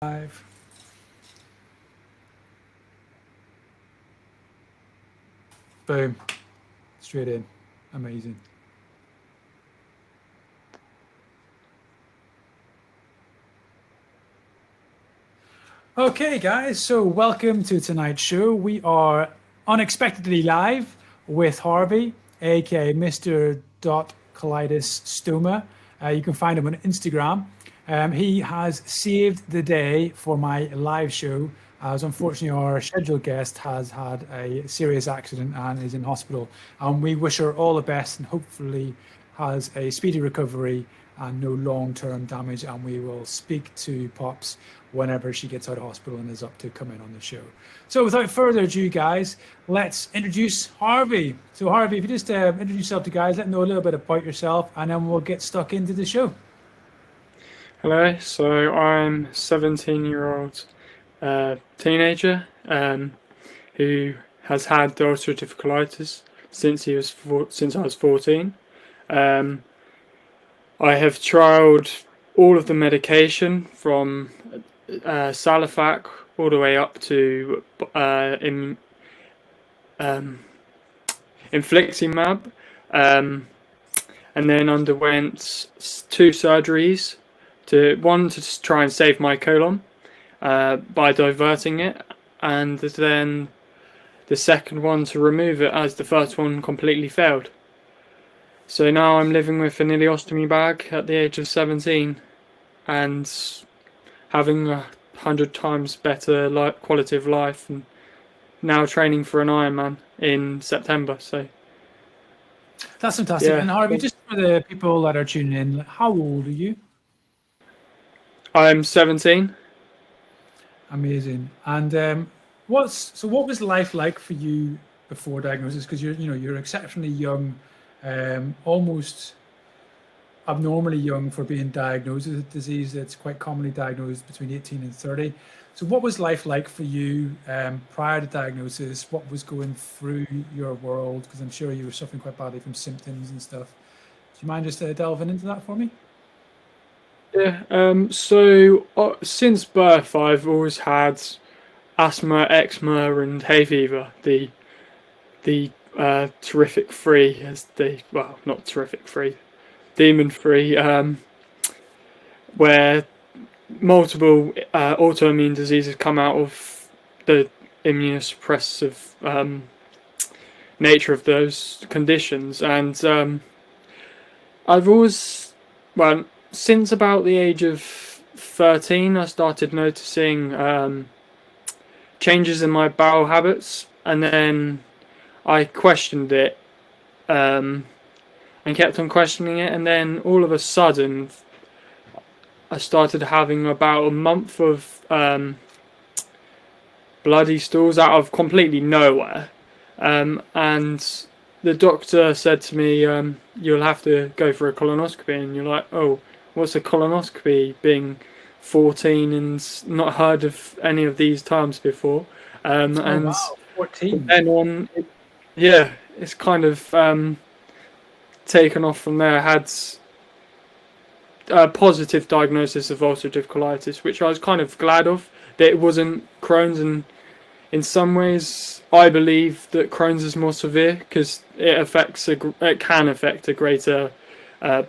Five. Boom. Straight in. Amazing. Okay, guys, so welcome to tonight's show. We are unexpectedly live with Harvey, aka Mr. Colitis Stoma. You can find him on Instagram. He has saved the day for my live show, as unfortunately our scheduled guest has had a serious accident and is in hospital. And we wish her all the best and hopefully has a speedy recovery and no long-term damage. And we will speak to Pops whenever she gets out of hospital and is up to come in on the show. So without further ado, guys, let's introduce Harvey. So Harvey, if you just introduce yourself to guys, let them know a little bit about yourself, and then we'll get stuck into the show. Hello, so I'm a 17-year-old teenager who has had ulcerative colitis since I was 14. I have trialed all of the medication from Salofac all the way up to infliximab, and then underwent 2 surgeries. One to try and save my colon by diverting it, and then the second one to remove it, as the first one completely failed. So now I'm living with an ileostomy bag at the age of 17 and having 100 times better quality of life, and now training for an Ironman in September. So that's fantastic. Yeah. And Harvey, just for the people that are tuning in, how old are you? I'm 17. Amazing. And what was life like for you before diagnosis? Because you're exceptionally young, almost abnormally young for being diagnosed with a disease that's quite commonly diagnosed between 18 and 30. So what was life like for you prior to diagnosis? What was going through your world? Because I'm sure you were suffering quite badly from symptoms and stuff. Do you mind just delving into that for me? Yeah. So since birth, I've always had asthma, eczema, and hay fever. The terrific three, not terrific three, demon three, where multiple autoimmune diseases come out of the immunosuppressive nature of those conditions, and I've always, since about the age of 13, I started noticing changes in my bowel habits, and then I questioned it and kept on questioning it, and then all of a sudden I started having about a month of bloody stools out of completely nowhere, and the doctor said to me, you'll have to go for a colonoscopy. And you're like, oh, what's a colonoscopy, being 14 and not heard of any of these terms before. And wow, 14. then on, yeah, it's kind of taken off from there. I had a positive diagnosis of ulcerative colitis, which I was kind of glad of, that it wasn't Crohn's, and in some ways I believe that Crohn's is more severe because it can affect a greater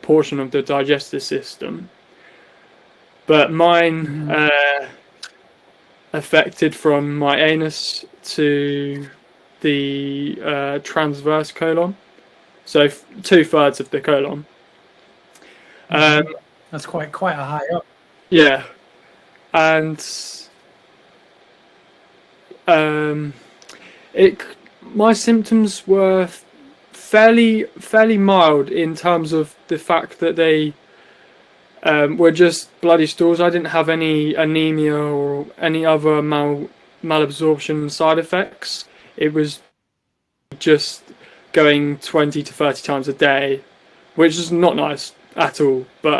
portion of the digestive system. But mine affected from my anus to the transverse colon, so 2/3 of the colon. That's quite a high up. Yeah, and my symptoms were fairly mild in terms of the fact that they were just bloody stools. I didn't have any anemia or any other malabsorption side effects. It was just going 20 to 30 times a day, which is not nice at all. But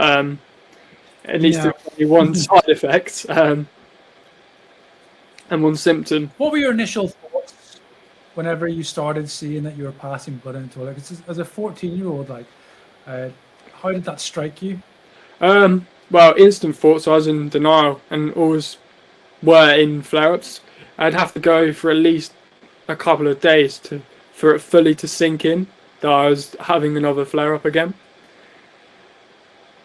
at least there was only one side effect and one symptom. What were your initial thoughts whenever you started seeing that you were passing blood into it? Like, as a 14-year-old, how did that strike you? well, instant thoughts. So I was in denial and always were in flare-ups. I'd have to go for at least a couple of days for it fully to sink in that I was having another flare-up again.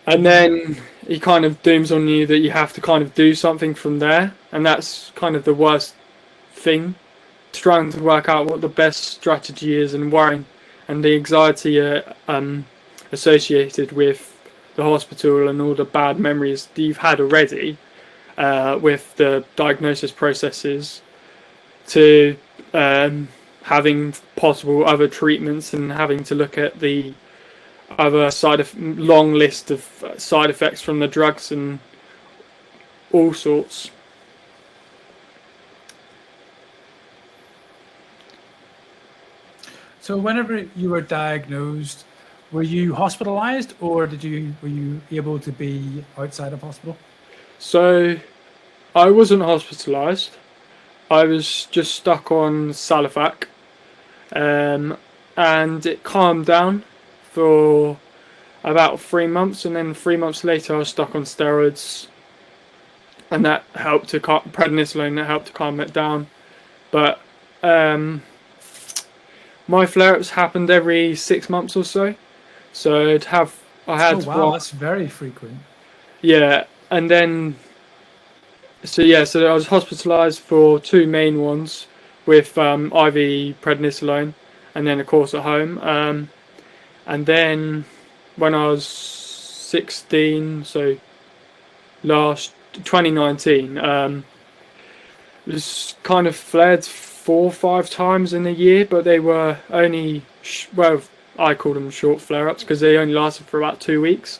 And then he kind of dooms on you that you have to kind of do something from there, and that's kind of the worst thing. Trying to work out what the best strategy is and worrying, and the anxiety associated with the hospital and all the bad memories that you've had already with the diagnosis processes to having possible other treatments and having to look at the other long list of side effects from the drugs and all sorts. So whenever you were diagnosed, were you hospitalized, or were you able to be outside of hospital? So I wasn't hospitalized. I was just stuck on Salofac, and it calmed down for about 3 months, and then 3 months later I was stuck on steroids, and that helped to prednisolone, that helped to calm it down. But my flare-ups happened every 6 months or so, so I had oh wow, that's very frequent. Yeah, and then so I was hospitalized for 2 main ones with IV prednisolone, and then of course at home. And then when I was 16, so last 2019, was kind of flared 4 or 5 times in a year, but they were only I call them short flare-ups because they only lasted for about 2 weeks.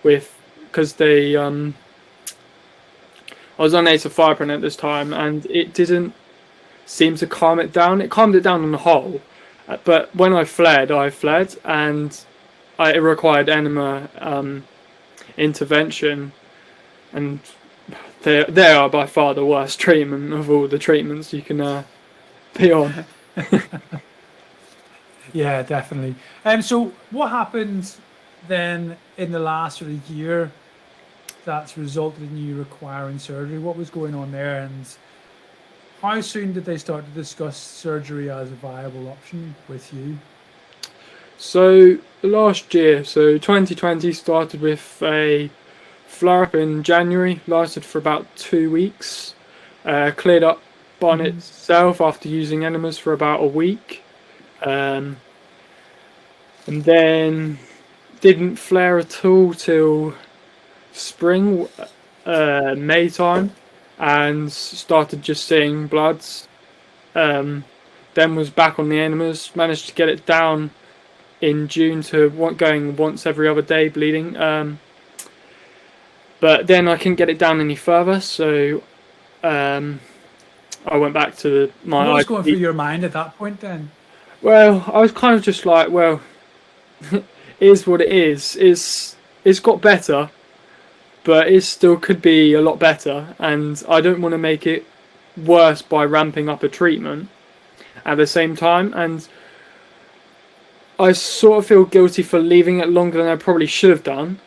Because they I was on acetylfibrine at this time, and it didn't seem to calm it down. It calmed it down on the whole, but when I fled, and it required enema intervention, and they are by far the worst treatment of all the treatments you can be on. Yeah, definitely. So what happened then in the last sort of year that's resulted in you requiring surgery? What was going on there, and how soon did they start to discuss surgery as a viable option with you? So last year, so 2020, started with a flare-up in January, lasted for about 2 weeks, cleared up on itself after using enemas for about a week, and then didn't flare at all till spring, May time, and started just seeing bloods. Then was back on the enemas, managed to get it down in June to going once every other day bleeding. But then I couldn't get it down any further, so I went back to my. What was going through your mind at that point then? Well, I was kind of just like, well, it is what it is. It's got better, but it still could be a lot better, and I don't want to make it worse by ramping up a treatment at the same time. And I sort of feel guilty for leaving it longer than I probably should have done,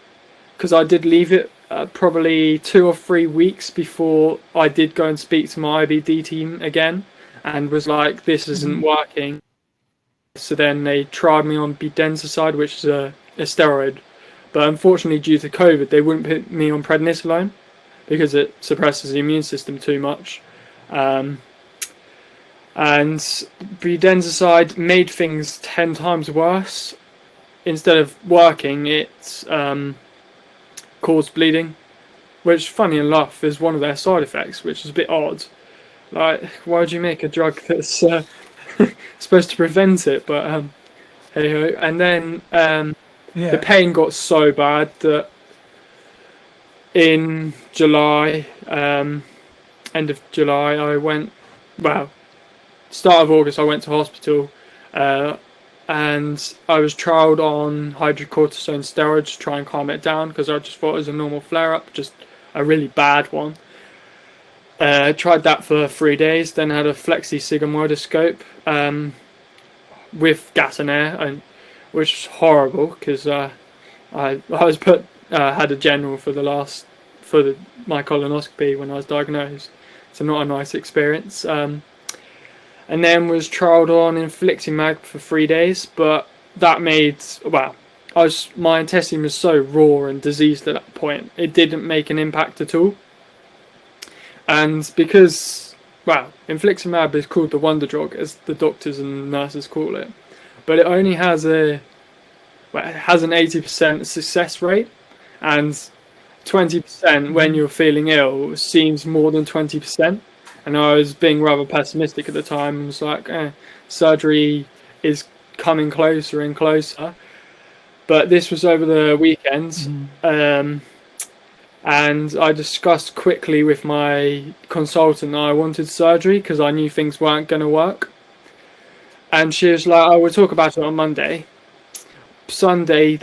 because I did leave it probably 2 or 3 weeks before I did go and speak to my IBD team again, and was like, this isn't working. So then they tried me on budesonide, which is a steroid, but unfortunately due to COVID they wouldn't put me on prednisolone because it suppresses the immune system too much. And budesonide made things 10 times worse. Instead of working, it caused bleeding, which funny enough is one of their side effects, which is a bit odd. Like, why would you make a drug that's supposed to prevent it? But hey-ho. And then the pain got so bad that in July, end of July, start of August, I went to hospital, and I was trialled on hydrocortisone steroids to try and calm it down, because I just thought it was a normal flare-up, just a really bad one. Tried that for 3 days, then had a flexi sigmoidoscope with gas and air, which was horrible because I was put had a general for my colonoscopy when I was diagnosed. So not a nice experience. And then was trialed on infliximab for 3 days, but that made my intestine was so raw and diseased at that point, it didn't make an impact at all. And because infliximab is called the wonder drug, as the doctors and nurses call it, but it only has it has an 80% success rate, and 20% when you're feeling ill seems more than 20%. And I was being rather pessimistic at the time and was like, surgery is coming closer and closer. But this was over the weekend, and I discussed quickly with my consultant that I wanted surgery because I knew things weren't going to work. And she was like, we'll talk about it on Monday. Sunday,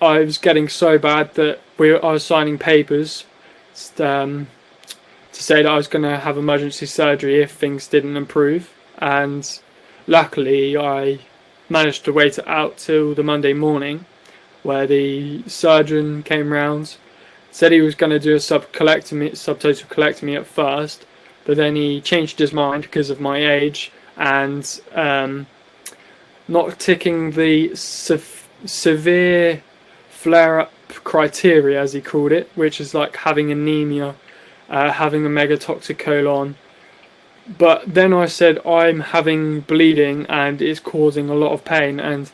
I was getting so bad that I was signing papers to say that I was going to have emergency surgery if things didn't improve. And luckily, I managed to wait it out till the Monday morning, where the surgeon came round, said he was going to do a subtotal colectomy at first, but then he changed his mind because of my age and not ticking the severe flare-up criteria, as he called it, which is like having anemia, having a megatoxic colon. But then I said, I'm having bleeding and it's causing a lot of pain. And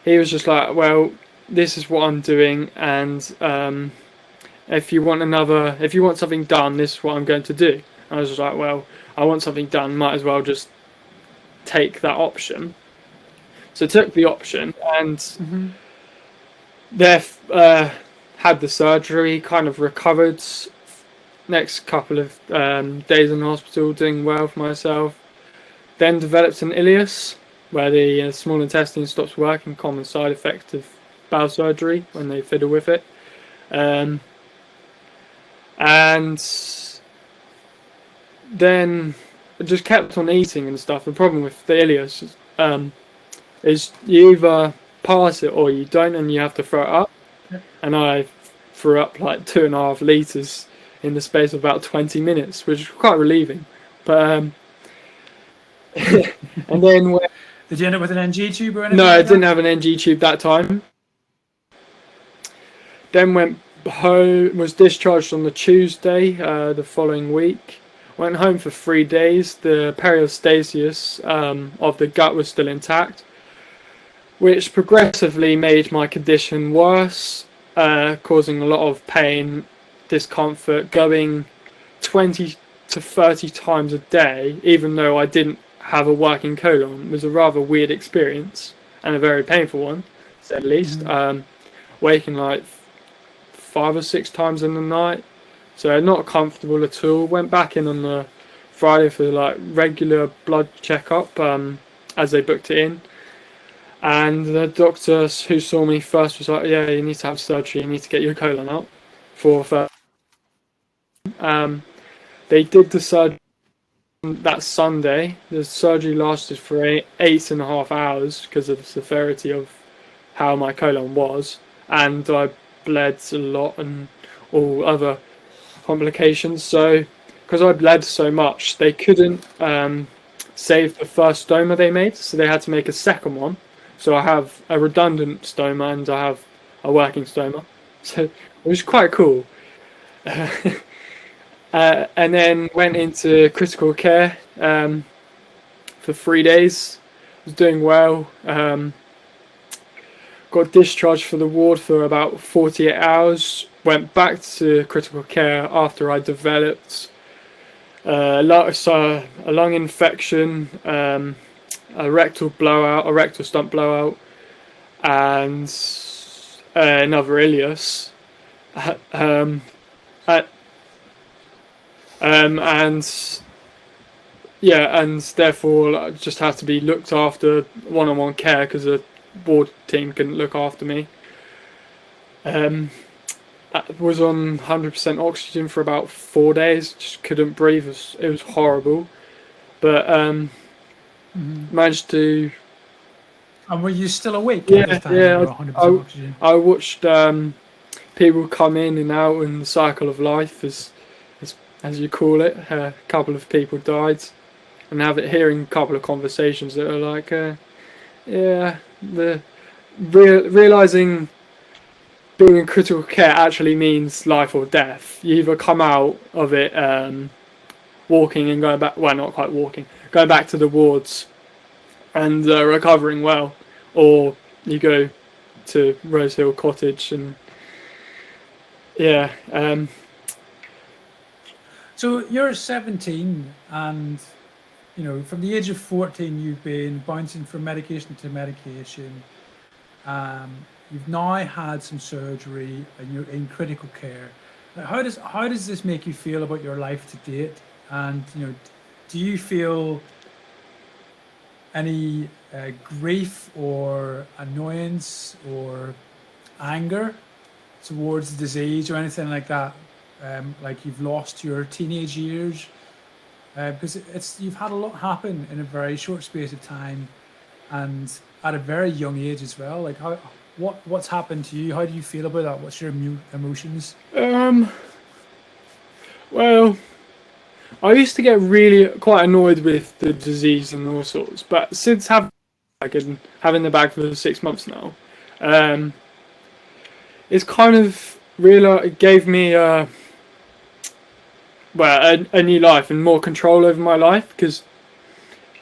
he was just like, well, this is what I'm doing. And if you want something done, this is what I'm going to do. And I was just like, well, I want something done. Might as well just take that option. So I took the option and had the surgery, kind of recovered. Next couple of days in the hospital, doing well for myself. Then developed an ileus, where the small intestine stops working, common side effect of bowel surgery when they fiddle with it. And then I just kept on eating and stuff. The problem with the ileus is you either pass it or you don't, and you have to throw it up. And I threw up like 2.5 litres in the space of about 20 minutes, which is quite relieving. But and then did you end up with an NG tube or anything? No, I didn't have an NG tube that time. Then went home, was discharged on the Tuesday the following week. Went home for 3 days. The periostasis of the gut was still intact, which progressively made my condition worse, causing a lot of pain, discomfort, going 20 to 30 times a day, even though I didn't have a working colon, was a rather weird experience and a very painful one, to say the least. Waking like 5 or 6 times in the night, so not comfortable at all. Went back in on the Friday for like regular blood checkup, as they booked it in. And the doctor who saw me first was like, yeah, you need to have surgery, you need to get your colon out. They did the surgery that Sunday. The surgery lasted for 8.5 hours because of the severity of how my colon was. And I bled a lot and all other complications. So, because I bled so much, they couldn't save the first stoma they made, so they had to make a second one. So I have a redundant stoma and I have a working stoma. So it was quite cool. And then went into critical care for 3 days. Was doing well. Got discharged for the ward for about 48 hours. Went back to critical care after I developed a lung infection, a rectal stump blowout, and another ileus. And therefore I just had to be looked after, one-on-one care, because the ward team couldn't look after me. I was on 100% oxygen for about 4 days, just couldn't breathe. It was horrible, but managed to. And were you still awake? Yeah. Oxygen? I watched people come in and out in the cycle of life, as you call it. A couple of people died, and hearing a couple of conversations that are like, yeah, the realizing being in critical care actually means life or death. You either come out of it walking and going back, well, not quite walking, going back to the wards and recovering well, or you go to Rose Hill Cottage and yeah. So you're 17, and from the age of 14, you've been bouncing from medication to medication. You've now had some surgery, and you're in critical care. Now, how does this make you feel about your life to date? And do you feel any grief or annoyance or anger towards the disease or anything like that? Like you've lost your teenage years, because you've had a lot happen in a very short space of time, and at a very young age as well. Like what's happened to you? How do you feel about that? What's your emotions? Well, I used to get really quite annoyed with the disease and all sorts, but since having the bag for 6 months now, it's kind of it gave me a new life and more control over my life, because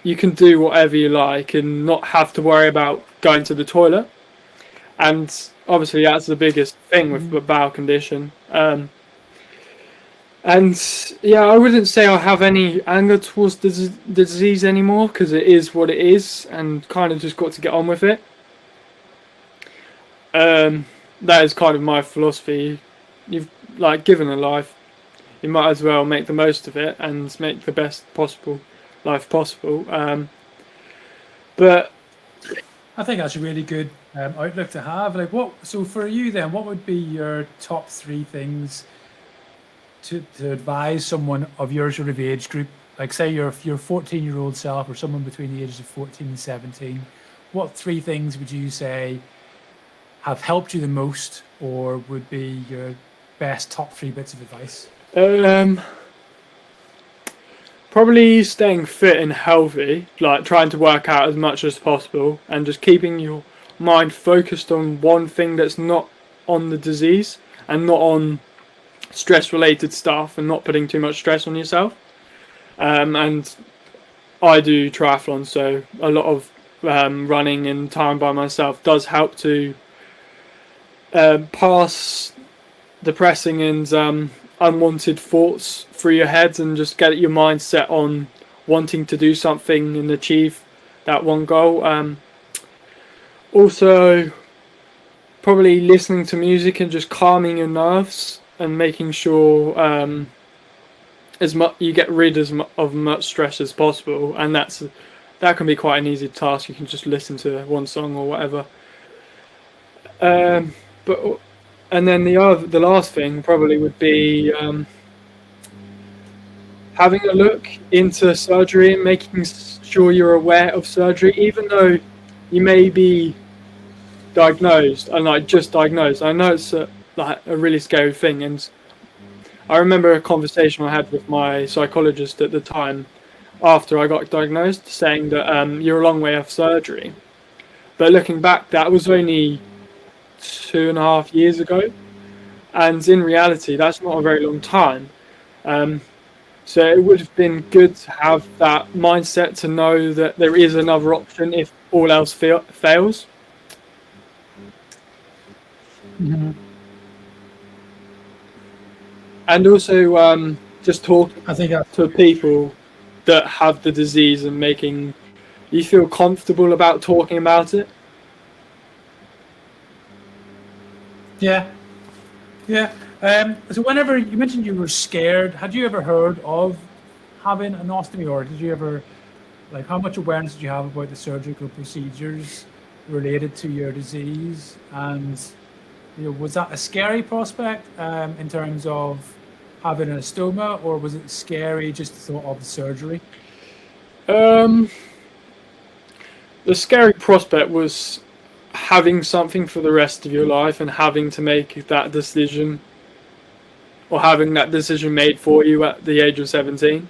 you can do whatever you like and not have to worry about going to the toilet. And obviously that's the biggest thing with the bowel condition. And yeah, I wouldn't say I have any anger towards the disease anymore, because it is what it is, and kind of just got to get on with it. That is kind of my philosophy. You've given a life, you might as well make the most of it and make the best possible life possible. But I think that's a really good outlook to have. So for you then, what would be your top 3 things to advise someone of your sort of age group? Like say your 14-year-old self, or someone between the ages of 14 and 17. What 3 things would you say have helped you the most, or would be your best top 3 bits of advice? Probably staying fit and healthy, like trying to work out as much as possible, and just keeping your mind focused on one thing that's not on the disease and not on stress related stuff, and not putting too much stress on yourself. And I do triathlon, so a lot of running and time by myself does help to pass depressing and unwanted thoughts through your head, and just get your mind set on wanting to do something and achieve that one goal. Also, probably listening to music and just calming your nerves and making sure you get rid of much stress as possible, and that can be quite an easy task. You can just listen to one song or whatever. And then the last thing probably would be having a look into surgery and making sure you're aware of surgery, even though you may be diagnosed and just diagnosed. I know it's a really scary thing, and I remember a conversation I had with my psychologist at the time after I got diagnosed, saying that you're a long way off surgery. But looking back, that was only 2.5 years ago, and in reality that's not a very long time. So it would have been good to have that mindset, to know that there is another option if all else fails. Mm-hmm. And also just talk to people that have the disease and making you feel comfortable about talking about it. Yeah. So whenever you mentioned you were scared, had you ever heard of having an ostomy, or did you ever, how much awareness did you have about the surgical procedures related to your disease? And was that a scary prospect in terms of having an stoma, or was it scary just the thought of the surgery? The scary prospect was having something for the rest of your life and having to make that decision, or having that decision made for you at the age of 17.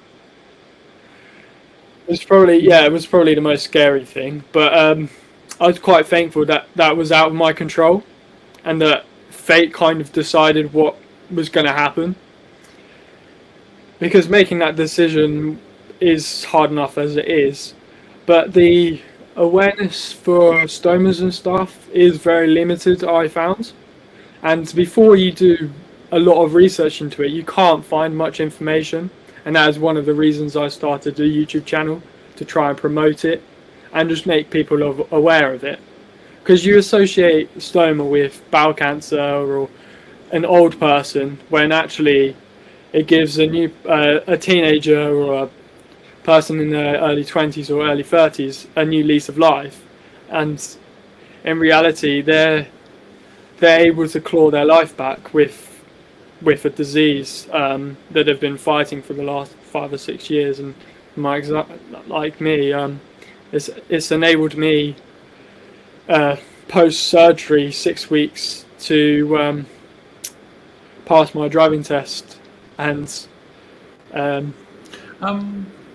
It was probably the most scary thing. But I was quite thankful that that was out of my control, and that fate kind of decided what was going to happen. Because making that decision is hard enough as it is, but the awareness for stomas and stuff is very limited, I found. And before you do a lot of research into it, you can't find much information. And that is one of the reasons I started a YouTube channel, to try and promote it and just make people aware of it. Because you associate stoma with bowel cancer or an old person, when actually it gives a teenager or a person in their early 20s or early 30s a new lease of life. And in reality, they're able to claw their life back with a disease that they've been fighting for the last 5 or 6 years. And like me, it's enabled me post surgery 6 weeks to pass my driving test. And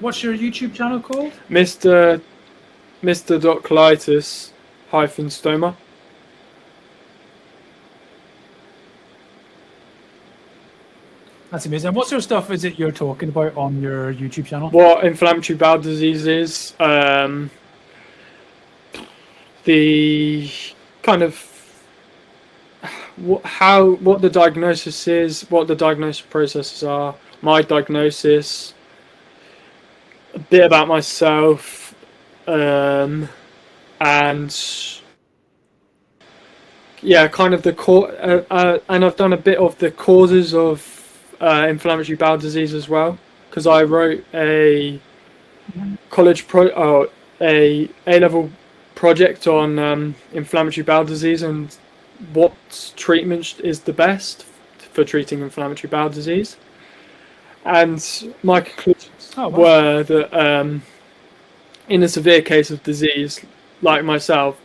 what's your YouTube channel called? Mr. Colitis -stoma. That's amazing. What sort of stuff is it you're talking about on your YouTube channel? What inflammatory bowel disease is, the kind of what the diagnosis is, what the diagnosis processes are, my diagnosis, a bit about myself, and yeah, kind of and I've done a bit of the causes of inflammatory bowel disease as well, because I wrote a A-level project on inflammatory bowel disease and what treatment is the best for treating inflammatory bowel disease. And my conclusions were that in a severe case of disease, like myself,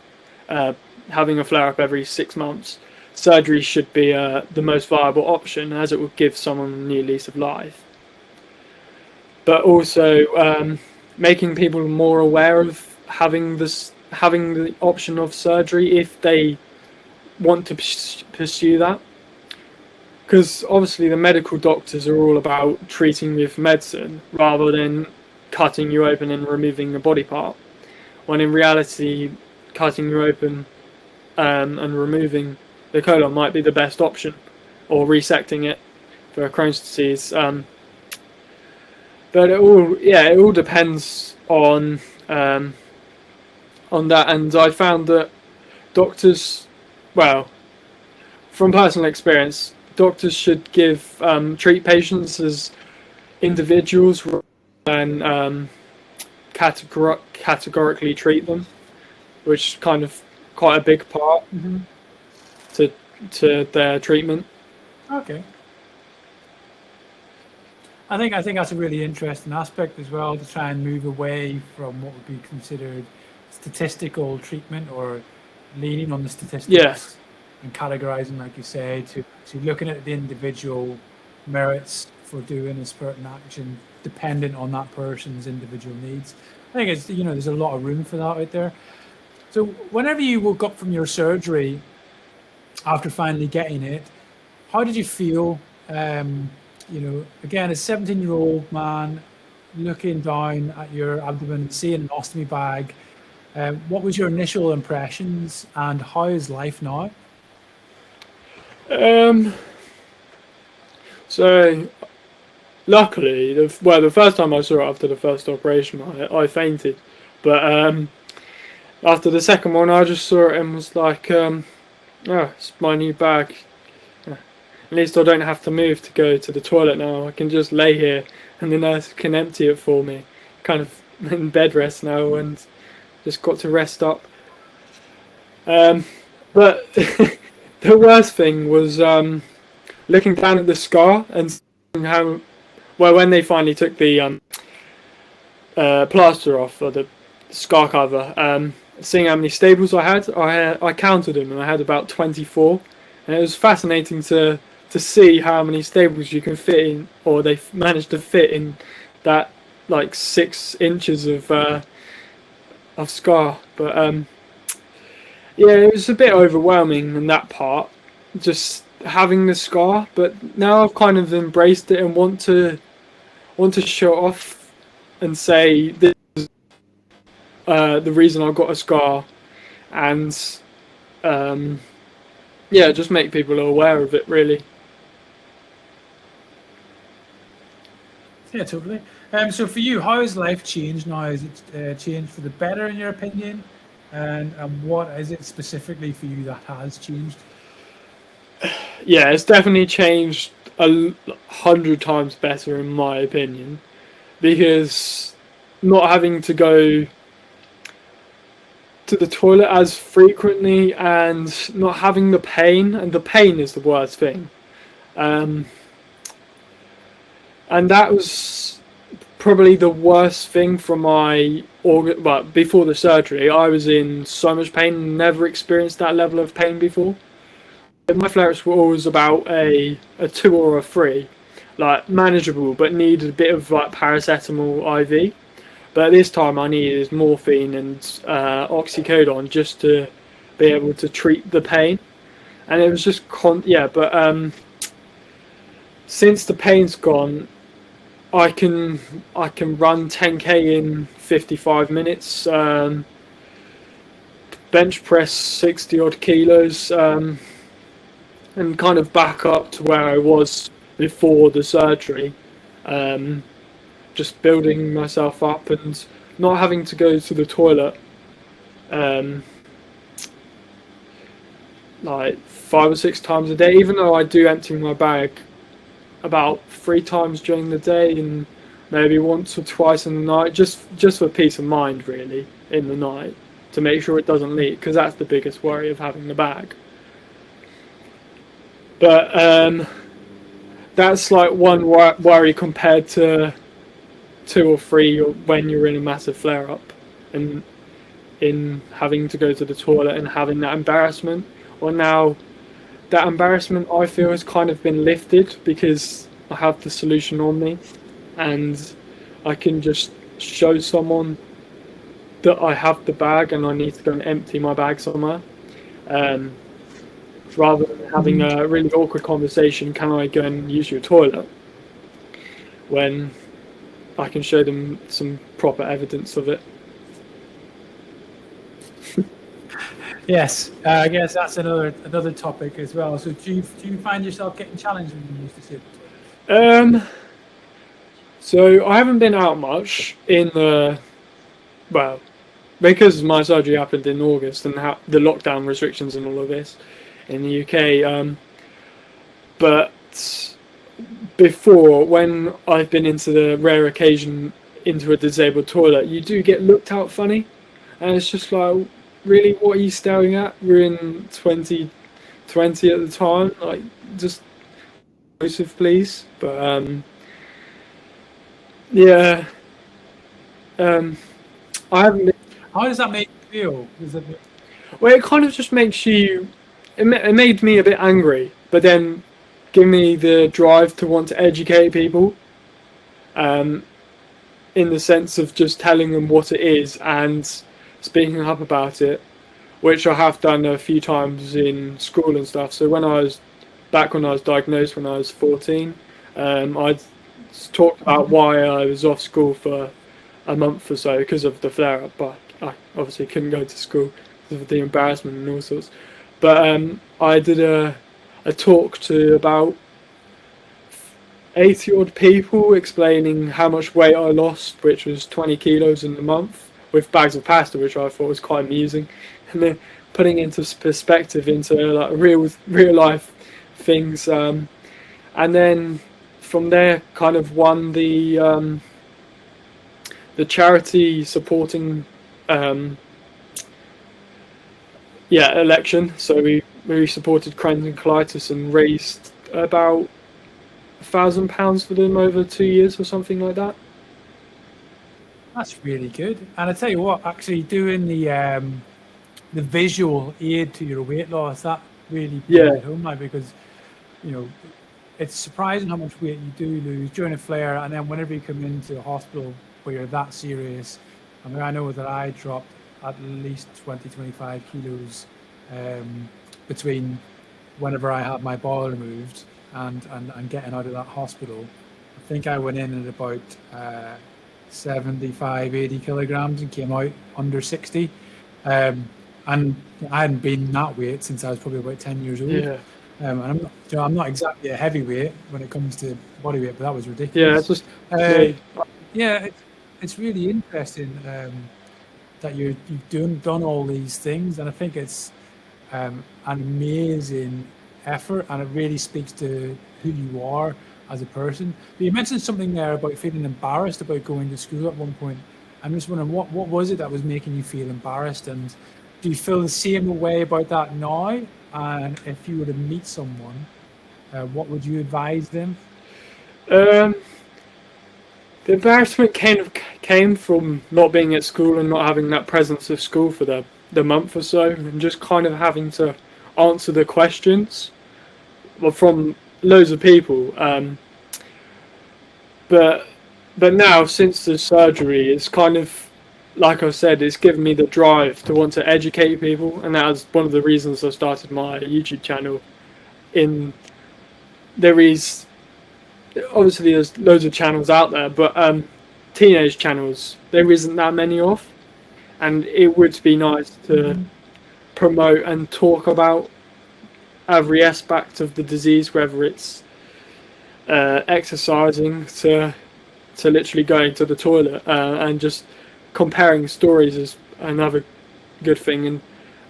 having a flare-up every 6 months, surgery should be the most viable option, as it will give someone a new lease of life. But also making people more aware of having the option of surgery if they want to pursue that. Because obviously the medical doctors are all about treating with medicine rather than cutting you open and removing a body part, when in reality cutting you open and removing the colon might be the best option, or resecting it for Crohn's disease. But it all depends on that. And I found that doctors, well, from personal experience, doctors should treat patients as individuals rather than categorically treat them, which is kind of quite a big part to their treatment. Okay. I think that's a really interesting aspect as well, to try and move away from what would be considered statistical treatment, or leaning on the statistics, and categorizing, like you say, to looking at the individual merits for doing a certain action dependent on that person's individual needs. I think it's, there's a lot of room for that out there. So whenever you woke up from your surgery after finally getting it, how did you feel? Again, a 17-year-old man looking down at your abdomen, seeing an ostomy bag, what was your initial impressions, and how is life now? So luckily, the first time I saw it after the first operation, I fainted, but after the second one, I just saw it and was like, it's my new bag. At least I don't have to move to go to the toilet now. I can just lay here and the nurse can empty it for me. Kind of in bed rest now and just got to rest up. But the worst thing was looking down at the scar and seeing how, when they finally took the plaster off, or the scar cover, seeing how many stables I counted them, and I had about 24, and it was fascinating to see how many stables you can fit in, or they managed to fit in that like 6 inches of scar. But yeah, it was a bit overwhelming in that part, just having the scar. But now I've kind of embraced it and want to show off and say this is the reason I got a scar, and yeah, just make people aware of it, really. Yeah, totally. So for you, how has life changed now? Has it changed for the better in your opinion? And what is it specifically for you that has changed? Yeah, it's definitely changed 100 times better in my opinion, because not having to go to the toilet as frequently and not having the pain, and the pain is the worst thing. Um, and that was probably the worst thing from my organ. But before the surgery, I was in so much pain, never experienced that level of pain before. My flare-ups were always about a 2 or a 3, like manageable, but needed a bit of like paracetamol IV. But this time I needed morphine and oxycodone just to be able to treat the pain, and it was just yeah. But since the pain's gone, I can run 10k in 55 minutes, bench press 60 odd kilos, and kind of back up to where I was before the surgery. Just building myself up and not having to go to the toilet like 5 or 6 times a day, even though I do empty my bag about 3 times during the day and maybe once or twice in the night, just for peace of mind, really, in the night, to make sure it doesn't leak, because that's the biggest worry of having the bag. But that's like one worry compared to 2 or 3 when you're in a massive flare-up and in having to go to the toilet and having that embarrassment. Or now that embarrassment, I feel, has kind of been lifted because I have the solution on me, and I can just show someone that I have the bag and I need to go and empty my bag somewhere, rather than having a really awkward conversation, can I go and use your toilet, when I can show them some proper evidence of it. Yes, I guess that's another topic as well. So do you find yourself getting challenged when you used to sit? So I haven't been out much in the, well, because my surgery happened in August and the lockdown restrictions and all of this in the UK. But before, when I've been into the rare occasion into a disabled toilet, you do get looked out funny, and it's just like, really, what are you staring at? We're in 2020 at the time, like, just inclusive, please. But yeah, I haven't been. How does that make you feel? Well, it kind of just makes you. It made me a bit angry, but then give me the drive to want to educate people, in the sense of just telling them what it is and speaking up about it, which I have done a few times in school and stuff. So when I was diagnosed when I was 14, I talked about why I was off school for a month or so because of the flare-up, but I obviously couldn't go to school because of the embarrassment and all sorts. But I did a talk to about 80 odd people explaining how much weight I lost, which was 20 kilos in a month, with bags of pasta, which I thought was quite amusing, and then putting into perspective into like real life things, and then from there kind of won the charity supporting election. So we supported Crohn's and colitis and raised about £1,000 for them over 2 years or something like that. That's really good. And I tell you what, actually doing the the visual aid to your weight loss, that really Yeah. brought it home, like, because it's surprising how much weight you do lose during a flare, and then whenever you come into the hospital where you're that serious. I mean, I know that I dropped at least 20-25 kilos between whenever I had my bowel removed and getting out of that hospital. I think I went in at about 75, 80 kilograms and came out under 60. And I hadn't been that weight since I was probably about 10 years old. Yeah. And I'm not exactly a heavyweight when it comes to body weight, but that was Yeah, ridiculous. it's just Yeah, it's really interesting that you've done all these things, and I think it's an amazing effort, and it really speaks to who you are as a person. But you mentioned something there about feeling embarrassed about going to school at one point. I'm just wondering what was it that was making you feel embarrassed, and do you feel the same way about that now? And if you were to meet someone, what would you advise them? the embarrassment came from not being at school and not having that presence of school for the month or so, and just kind of having to answer the questions, well, from loads of people. But now, since the surgery, it's kind of, like I said, it's given me the drive to want to educate people, and that was one of the reasons I started my YouTube channel. There is obviously there's loads of channels out there, but teenage channels there isn't that many of, and it would be nice to promote and talk about every aspect of the disease, whether it's exercising to literally going to the toilet, and just comparing stories is another good thing.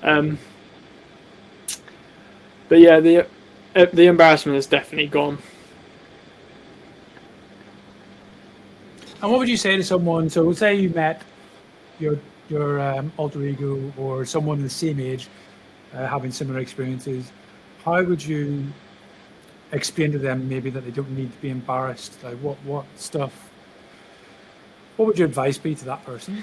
And but yeah, the embarrassment is definitely gone. And what would you say to someone? So, say you met your alter ego or someone the same age, having similar experiences. How would you explain to them maybe that they don't need to be embarrassed? Like what stuff? What would your advice be to that person?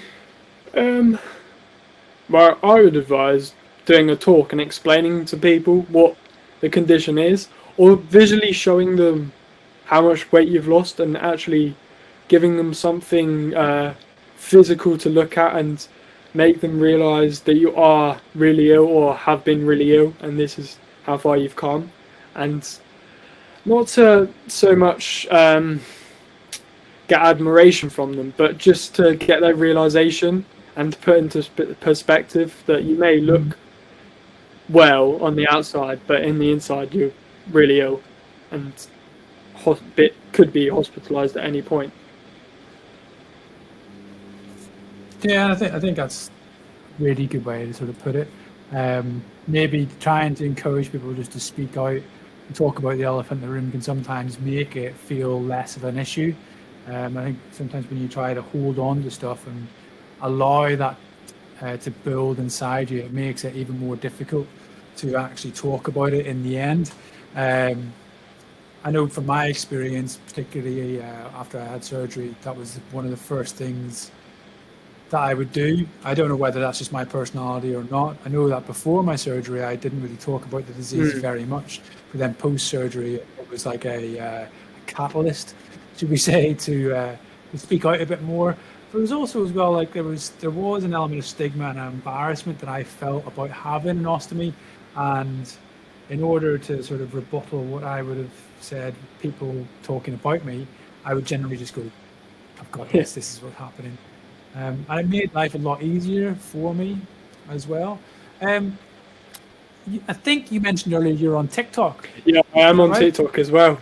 Well, I would advise doing a talk and explaining to people what the condition is, or visually showing them how much weight you've lost, and actually giving them something physical to look at and make them realize that you are really ill or have been really ill, and this is how far you've come. And not to so much get admiration from them, but just to get their realization and to put into perspective that you may look well on the outside, but in the inside you're really ill and could be hospitalized at any point. Yeah, I think that's a really good way to sort of put it. Maybe trying to encourage people just to speak out and talk about the elephant in the room can sometimes make it feel less of an issue. I think sometimes when you try to hold on to stuff and allow that to build inside you, it makes it even more difficult to actually talk about it in the end. I know from my experience, particularly after I had surgery, that was one of the first things that I would do. I don't know whether that's just my personality or not. I know that before my surgery, I didn't really talk about the disease very much. But then post-surgery, it was like a catalyst, should we say, to speak out a bit more. But it was also as well like there was an element of stigma and embarrassment that I felt about having an ostomy, and in order to sort of rebuttal what I would have said, people talking about me, I would generally just go, "I've got this. This is what's happening." And it made life a lot easier for me as well. I think you mentioned earlier you're on TikTok. Yeah, I am on TikTok as well.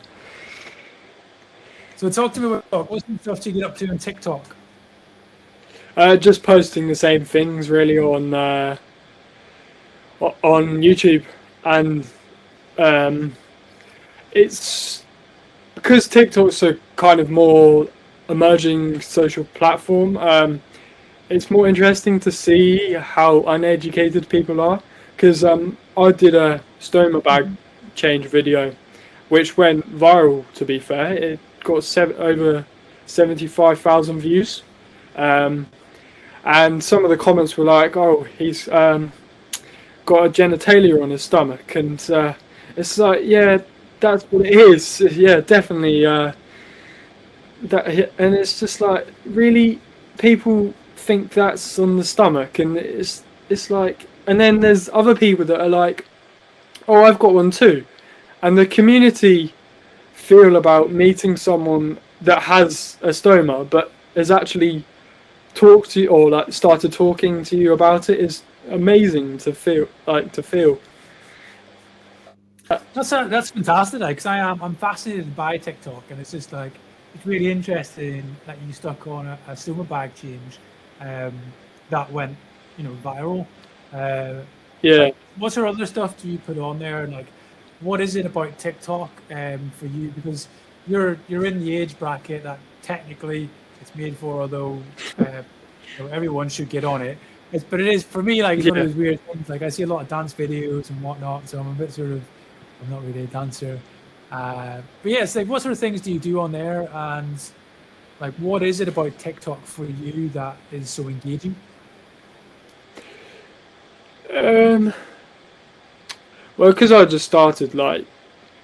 So talk to me about what stuff do you get up to on TikTok? Just posting the same things really on YouTube, and it's because TikTok's a kind of more emerging social platform. It's more interesting to see how uneducated people are, because I did a stoma bag change video which went viral. To be fair, it got over 75,000 views, and some of the comments were like, "Oh, he's got a genitalia on his stomach, and it's like, yeah, that's what it is. Yeah, definitely. And it's just like, really, people think that's on the stomach, and it's like, and then there's other people that are like, oh, I've got one too, and the community feel about meeting someone that has a stoma but has actually talked to you or like started talking to you about it is amazing to feel. That's fantastic, because I'm fascinated by TikTok, and it's just like it's really interesting that you stuck on a stoma bag change that went viral. Yeah. Like, what sort of other stuff do you put on there, and like what is it about TikTok for you? Because you're in the age bracket that technically it's made for, although everyone should get on it. But it is for me, like, it's one of those weird things. Like, I see a lot of dance videos and whatnot, so I'm a bit sort of, I'm not really a dancer. But yeah, it's like, what sort of things do you do on there, and like, what is it about TikTok for you that is so engaging? Well, because I just started like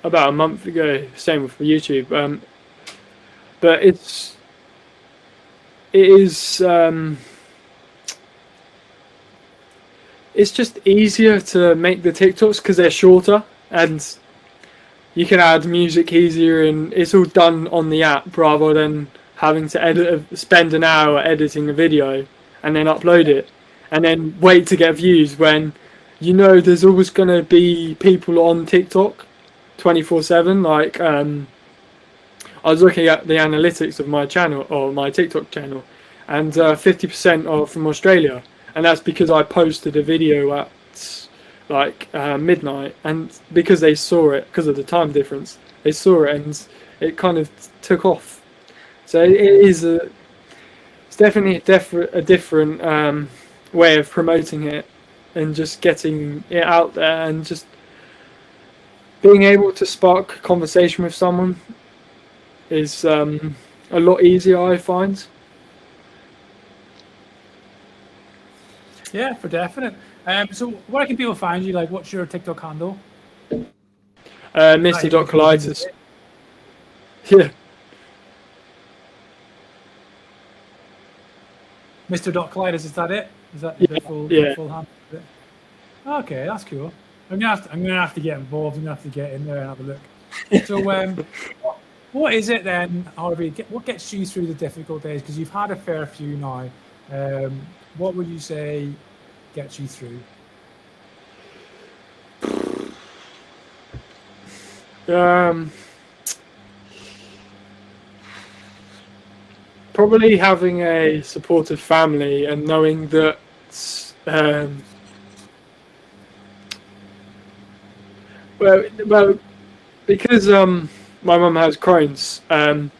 about a month ago, same with YouTube. But it's just easier to make the TikToks because they're shorter and you can add music easier, and it's all done on the app rather than having to spend an hour editing a video and then upload it and then wait to get views when there's always going to be people on TikTok 24/7. Like I was looking at the analytics of my channel or my TikTok channel, and 50% are from Australia, and that's because I posted a video at like midnight, and because they saw it, because of the time difference, they saw it and it kind of took off. So it's definitely a different way of promoting it and just getting it out there and just being able to spark conversation with someone is a lot easier, I find. Yeah, for definite. So where can people find you? Like, what's your TikTok handle? Mr. Colitis. Yeah. Mr. Colitis, is that it? Is that the full handle? Okay, that's cool. I'm gonna have to get involved. I'm gonna have to get in there and have a look. So, what is it then, Harvey? What gets you through the difficult days? Because you've had a fair few now. What would you say gets you through? Probably having a supportive family and knowing that well, because my mum has Crohn's,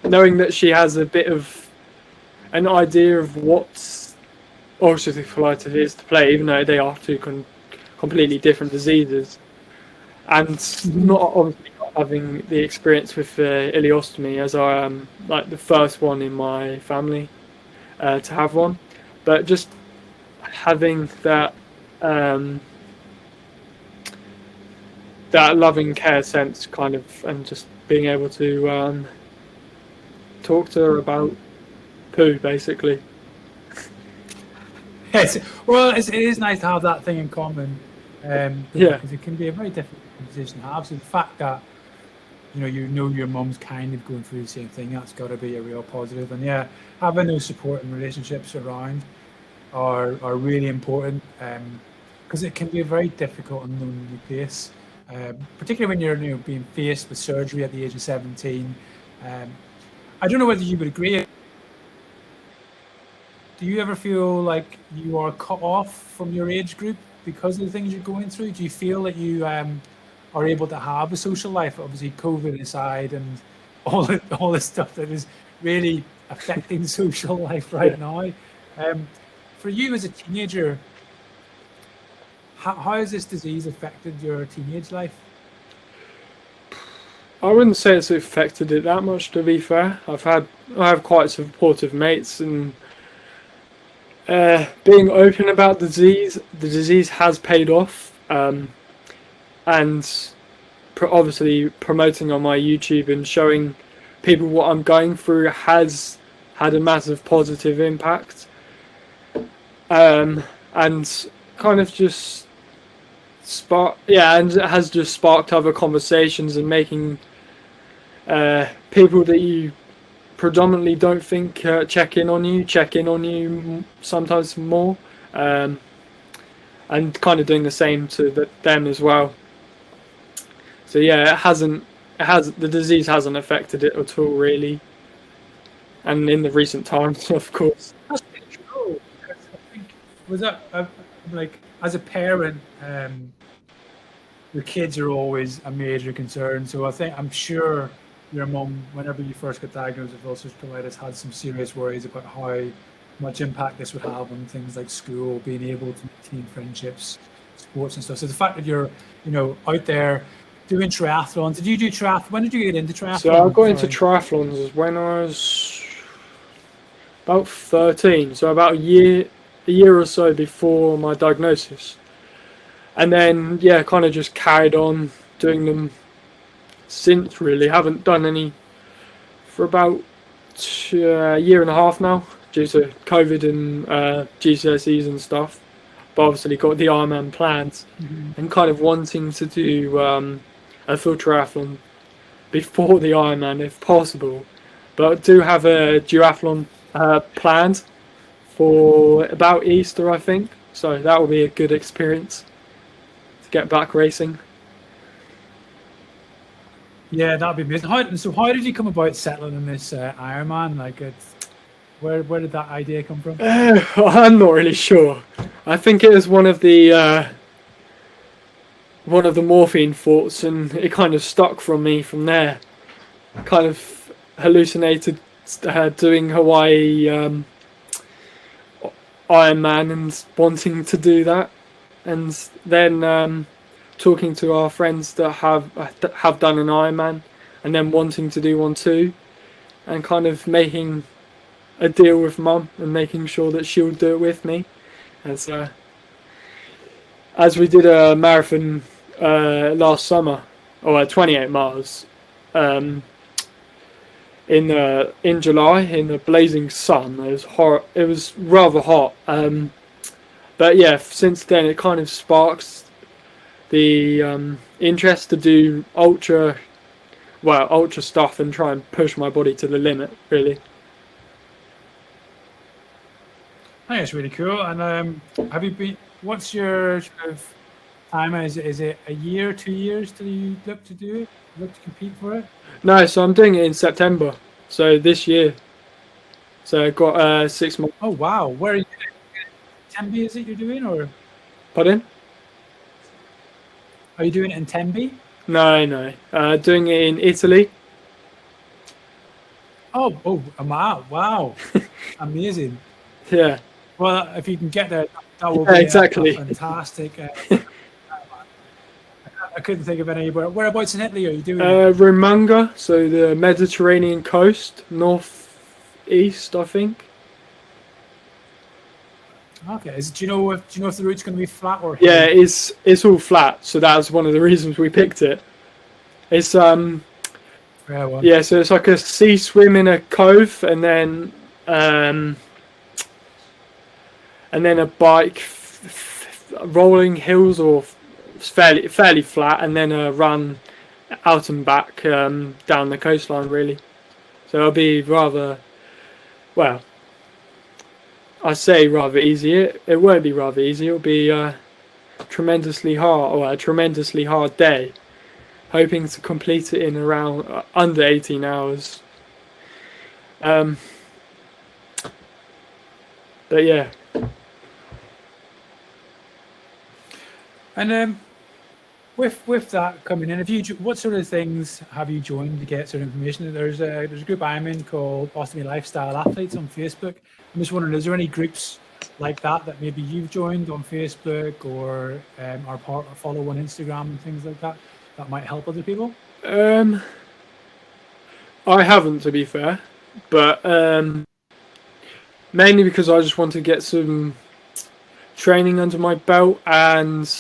knowing that she has a bit of an idea of what ulcerative colitis is to play, even though they are two completely different diseases, and obviously not having the experience with ileostomy, as I am like the first one in my family to have one, but just having that that loving care sense, kind of, and just being able to talk to her about poo, basically. Yes, well, it is nice to have that thing in common. Because it can be a very difficult conversation to have. So the fact that you know your mum's kind of going through the same thing, that's got to be a real positive. And yeah, having those support and relationships around are really important, because it can be a very difficult and lonely place, particularly when you're being faced with surgery at the age of 17. I don't know whether you would agree. Do you ever feel like you are cut off from your age group because of the things you're going through? Do you feel that you are able to have a social life, obviously COVID aside, and all this stuff that is really affecting social life right now? For you as a teenager, how has this disease affected your teenage life? I wouldn't say it's affected it that much, to be fair. I have quite supportive mates, and being open about the disease has paid off. and obviously promoting on my YouTube and showing people what I'm going through has had a massive positive impact, and kind of just and it has just sparked other conversations and making people that you predominantly don't think check in on you sometimes more, and kind of doing the same to them as well. So yeah, the disease hasn't affected it at all really, and in the recent times, of course. That's pretty cool. Because I think was that like as a parent, your kids are always a major concern. So I'm sure your mum, whenever you first got diagnosed with ulcerative colitis, had some serious worries about how much impact this would have on things like school, being able to maintain friendships, sports and stuff. So the fact that you're, out there doing triathlons. Did you do triathlon? When did you get into triathlon? So I got into triathlons when I was about 13, so about a year or so before my diagnosis. And then, yeah, kind of just carried on doing them since, really. Haven't done any for about a year and a half now, due to COVID and GCSEs and stuff. But obviously got the Ironman plans, and kind of wanting to do a full triathlon before the Ironman if possible. But I do have a duathlon planned for about Easter, I think. So that will be a good experience to get back racing. Yeah, that'd be amazing. So how did you come about settling in this Ironman? Like, where did that idea come from? I'm not really sure. I think it was one of the morphine thoughts, and it kind of stuck from me from there. Kind of hallucinated doing Hawaii Ironman and wanting to do that, and then talking to our friends that have done an Ironman, and then wanting to do one too, and kind of making a deal with Mum and making sure that she'll do it with me. As we did a marathon last summer, or 28 miles, in July in the blazing sun. It was rather hot, but yeah, since then it kind of sparks the interest to do ultra stuff and try and push my body to the limit, really. I think it's really cool. And have you been? What's your sort of time? Is it a year, 2 years till you look to do it? Look to compete for it? No, so I'm doing it in September. So this year. So I got 6 months. Oh wow! Where are you? Tempe, is it you're doing, or? Pardon? Are you doing it in Tempe? No. Doing it in Italy. Oh, wow! Amazing. Yeah. Well, if you can get there, that will be exactly. a fantastic. I couldn't think of any. Whereabouts in Italy are you doing? Romanga, so the Mediterranean coast, northeast, I think. Okay. Do you know if the route's going to be flat or hilly? Yeah, it's all flat, so that was one of the reasons we picked it. It's yeah, so it's like a sea swim in a cove, and then a bike, rolling hills or fairly flat, and then a run out and back down the coastline, really. So it'll be rather, well, I say rather easy. It won't be rather easy. It'll be tremendously hard, or a tremendously hard day. Hoping to complete it in around under 18 hours. But yeah. And with that coming in, what sort of things have you joined to get sort of information? There's a group I'm in called Ostomy Lifestyle Athletes on Facebook. I'm just wondering, is there any groups like that maybe you've joined on Facebook or are follow on Instagram and things like that might help other people? I haven't, to be fair, but mainly because I just want to get some training under my belt, and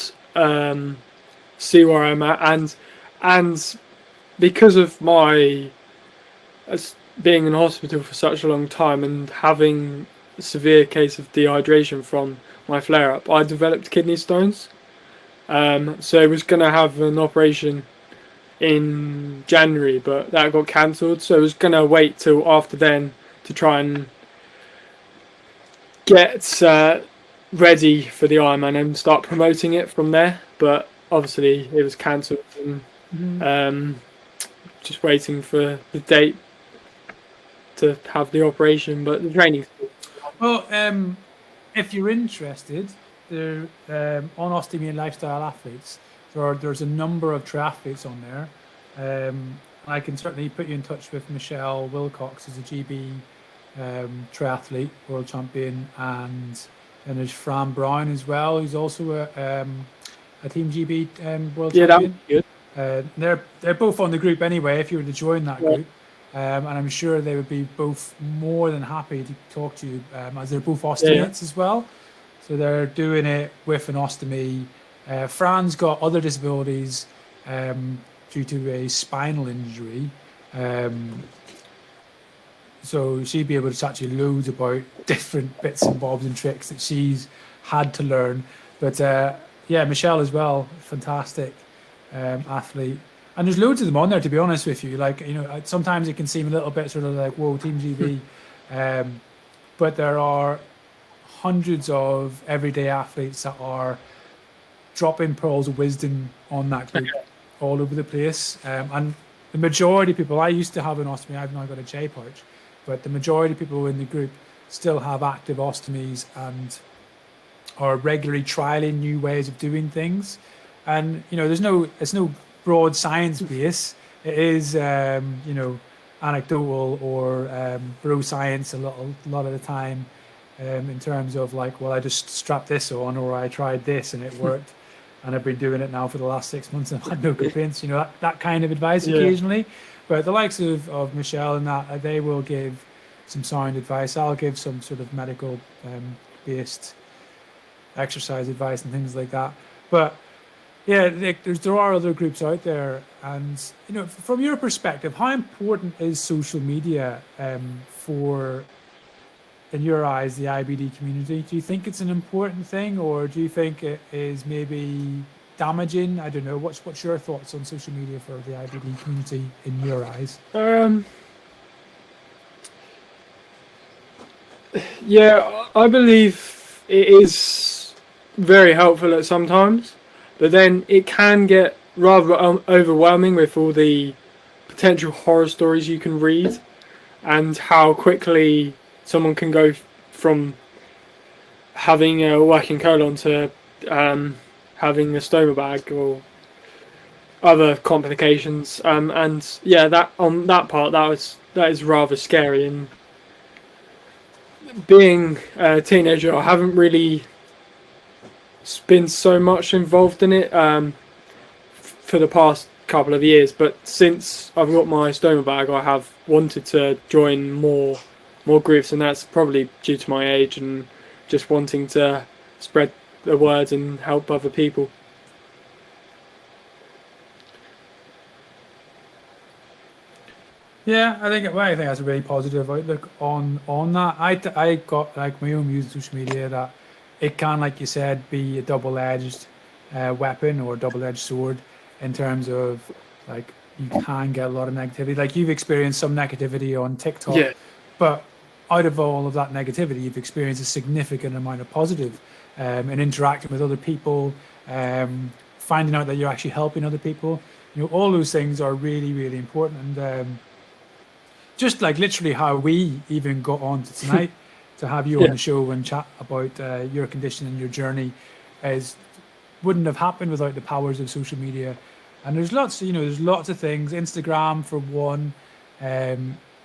see where I'm at, and because of my being in hospital for such a long time and having a severe case of dehydration from my flare up, I developed kidney stones. So I was going to have an operation in January, but that got cancelled. So I was going to wait till after then to try and get ready for the Ironman and start promoting it from there. But obviously it was cancelled, and just waiting for the date to have the operation. But the training. Well, if you're interested, there on Ostomy and Lifestyle Athletes, there's a number of triathletes on there. I can certainly put you in touch with Michelle Wilcox, who's a GB triathlete, world champion, and there's Fran Brown as well, who's also a Team GB world champion. Yeah, that would be good. They're both on the group anyway. If you were to join that group. And I'm sure they would be both more than happy to talk to you, as they're both ostomates as well. So they're doing it with an ostomy. Fran's got other disabilities due to a spinal injury. So she'd be able to chat to you loads about different bits and bobs and tricks that she's had to learn. But Michelle as well, fantastic athlete. And there's loads of them on there, to be honest with you. Like, sometimes it can seem a little bit sort of like, whoa, Team GB. But there are hundreds of everyday athletes that are dropping pearls of wisdom on that group all over the place. And the majority of people, I used to have an ostomy, I've now got a J pouch, but the majority of people in the group still have active ostomies and are regularly trialing new ways of doing things. And, it's no broad science base. It is anecdotal or bro science a lot of the time, in terms of like, well, I just strapped this on, or I tried this and it worked, and I've been doing it now for the last 6 months and I've had no complaints. That kind of advice occasionally. But the likes of Michelle and that, they will give some sound advice. I'll give some sort of medical based exercise advice and things like that. But yeah, there are other groups out there, and from your perspective, how important is social media for, in your eyes, the IBD community? Do you think it's an important thing, or do you think it is maybe damaging? I don't know. What's your thoughts on social media for the IBD community in your eyes? Yeah, I believe it is very helpful at some times. But then it can get rather overwhelming with all the potential horror stories you can read, and how quickly someone can go from having a working colon to having a stoma bag or other complications. And yeah, that on that part, that is rather scary. And being a teenager, I haven't really been so much involved in it for the past couple of years, but since I've got my stoma bag, I have wanted to join more groups, and that's probably due to my age and just wanting to spread the word and help other people. Yeah, I think that's a really positive outlook on that. I got like my own views on social media that it can, like you said, be a double-edged weapon or double-edged sword, in terms of like you can get a lot of negativity. Like you've experienced some negativity on TikTok, but out of all of that negativity, you've experienced a significant amount of positive, and interacting with other people, finding out that you're actually helping other people. All those things are really, really important. And just like literally how we even got on to tonight to have you on the show and chat about your condition and your journey wouldn't have happened without the powers of social media. And there's lots of things. Instagram, for one,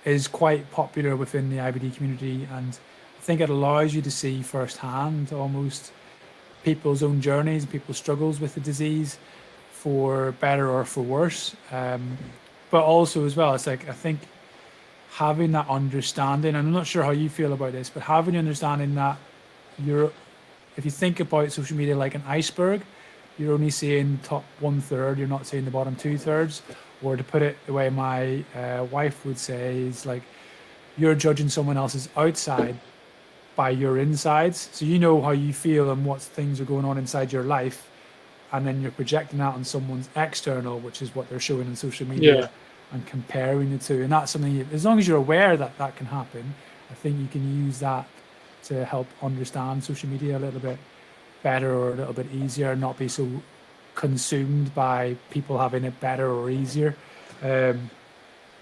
is quite popular within the IBD community, and I think it allows you to see firsthand almost people's own journeys, people's struggles with the disease, for better or for worse. But also as well, it's like, I think having that understanding, I'm not sure how you feel about this, but having the understanding that if you think about social media like an iceberg, you're only seeing top 1/3, you're not seeing the bottom 2/3. Or to put it the way my wife would say, is like you're judging someone else's outside by your insides. So you know how you feel and what things are going on inside your life, and then you're projecting that on someone's external, which is what they're showing on social media, Yeah. and comparing the two. And that's something, as long as you're aware that that can happen, I think you can use that to help understand social media a little bit better or a little bit easier, not be so consumed by people having it better or easier.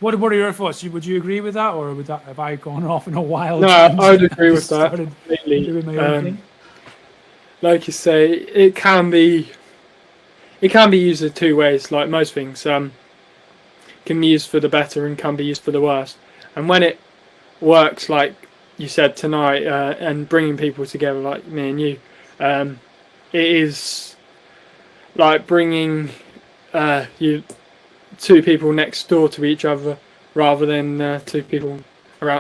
What are your thoughts? Would you agree with that, or would that, have I gone off in a wild No, tangent? I would agree and with that started completely. doing my own thing? Like you say, it can be used in two ways. Like most things, can be used for the better and can be used for the worse. And when it works, like you said tonight, and bringing people together, like me and you, it is like bringing you two people next door to each other rather than two people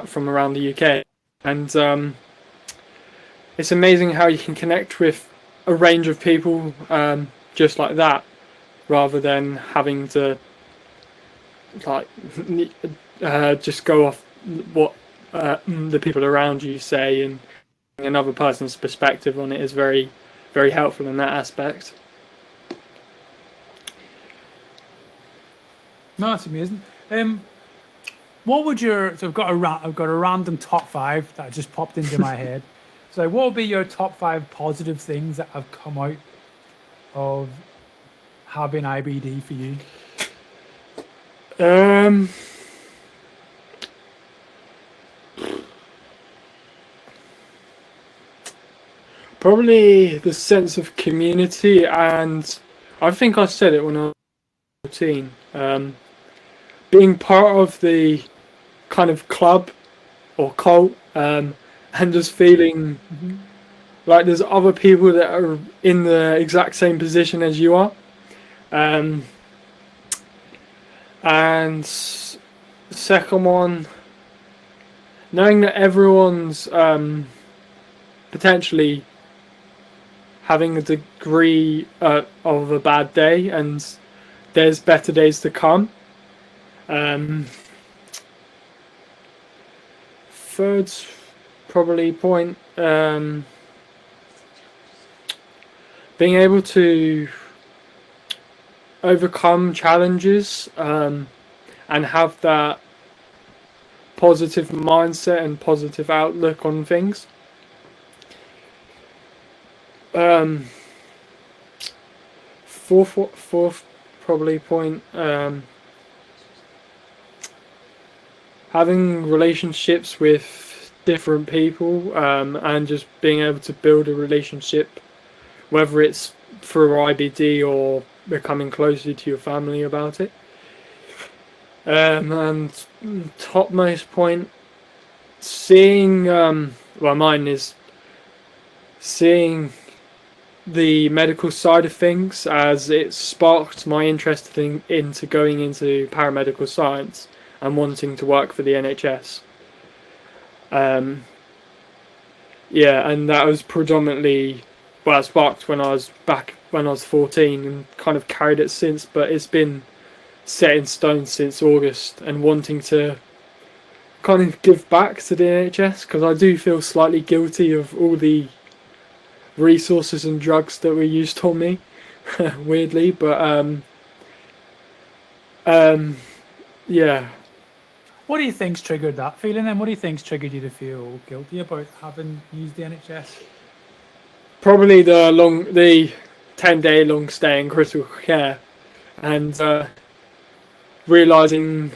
from around the UK. And it's amazing how you can connect with a range of people just like that, rather than having to like just go off what the people around you say, and another person's perspective on it is very, very helpful in that aspect. No, that's amazing. What would so I've got a random top 5 that just popped into my head. So what would be your top 5 positive things that have come out of having IBD for you? Probably the sense of community, and I think I said it when I was 14. Being part of the kind of club or cult, and just feeling like there's other people that are in the exact same position as you are. And second one, knowing that everyone's potentially having a degree of a bad day, and there's better days to come. Third, probably point, being able to overcome challenges and have that positive mindset and positive outlook on things. Fourth probably point, having relationships with different people, and just being able to build a relationship, whether it's through IBD or becoming closer to your family about it. And topmost point, seeing, well, mine is seeing the medical side of things, as it sparked my interest into going into paramedical science and wanting to work for the NHS. Yeah, and that was predominantly, well, sparked when I was 14, and kind of carried it since, but it's been set in stone since August, and wanting to kind of give back to the NHS, because I do feel slightly guilty of all the resources and drugs that were used on me, weirdly, but yeah. What do you think's triggered that feeling, and what do you think's triggered you to feel guilty about having used the NHS? Probably the 10-day long stay in critical care, and realizing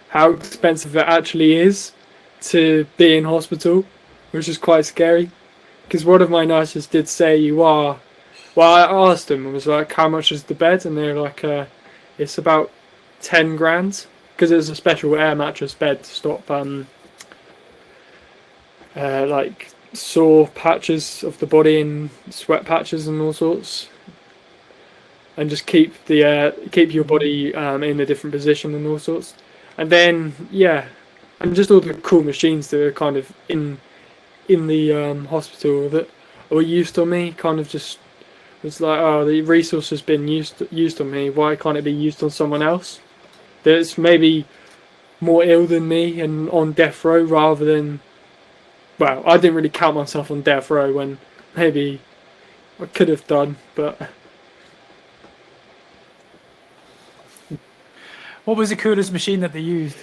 how expensive it actually is to be in hospital, which is quite scary. Because one of my nurses did say, well, I asked them, I was like, how much is the bed? And they're like, it's about 10 grand, because there's a special air mattress bed to stop like sore patches of the body and sweat patches and all sorts, and just keep your body in a different position and all sorts. And then and just all the cool machines that are kind of in the hospital that were used on me, kind of just It's like, oh, the resource has been used on me. Why can't it be used on someone else that's maybe more ill than me and on death row rather than? Well, I didn't really count myself on death row when maybe I could have done, but What was the coolest machine that they used?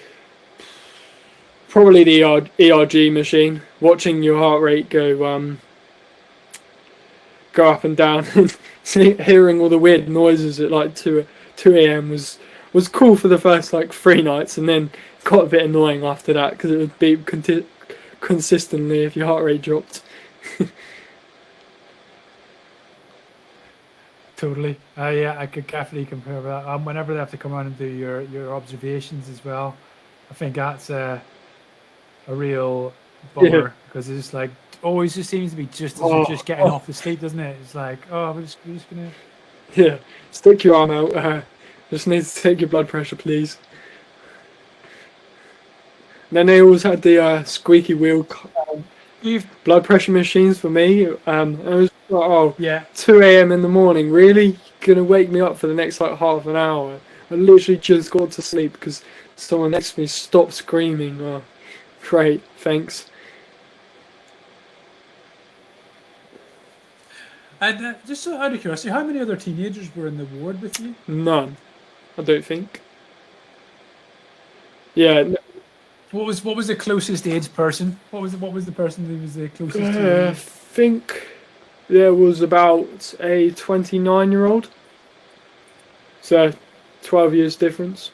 probably the ERG machine. Watching your heart rate go up and down and hearing all the weird noises at like 2 a.m. was cool for the first like 3 nights, and then got a bit annoying after that because it would beep consistently if your heart rate dropped. Totally. Yeah, I could definitely compare with that. Whenever they have to come on and do your observations as well, I think that's a real bummer because it's just like always just seems to be just as you're just getting off the sleep, doesn't it? It's like, oh, we're just gonna. Yeah, stick your arm out. Just need to take your blood pressure, please. And then they always had the squeaky wheel blood pressure machines for me. I was like, oh, Yeah. 2 a.m. in the morning, really? Gonna wake me up for the next like half an hour? I literally just got to sleep because someone next to me stopped screaming. Oh, great, thanks. And just so out of curiosity, how many other teenagers were in the ward with you? None, I don't think. Yeah, What was the closest age person? What was the person who was the closest to I you? think there was about a 29-year-old. So 12 years difference.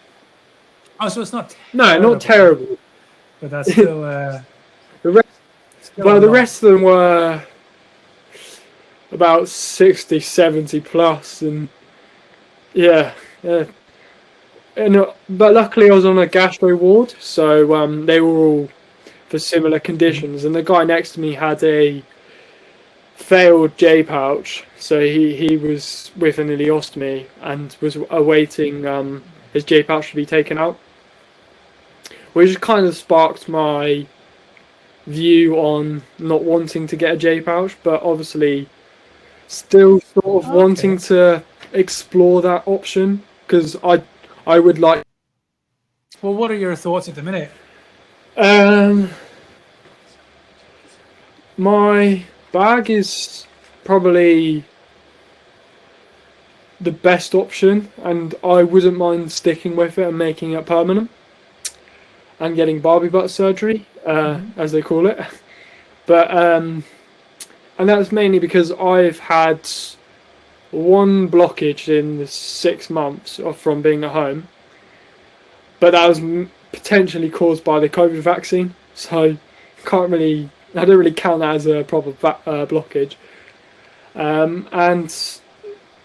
Oh, so it's not No, terrible, not terrible. but that's still The rest, still well, a the lot. rest of them were about 60, 70 plus, and yeah, yeah. But luckily I was on a gastro ward, so they were all for similar conditions, and the guy next to me had a failed J pouch, so he was with an ileostomy and was awaiting his J pouch to be taken out, which kind of sparked my view on not wanting to get a J pouch, but obviously still sort of wanting to explore that option because I would like. Well, what are your thoughts at the minute? Um, my bag is probably the best option, and I wouldn't mind sticking with it and making it permanent and getting Barbie butt surgery, as they call it. But and that's mainly because I've had one blockage in the 6 months from being at home, but that was potentially caused by the COVID vaccine. So I don't really count that as a proper blockage. And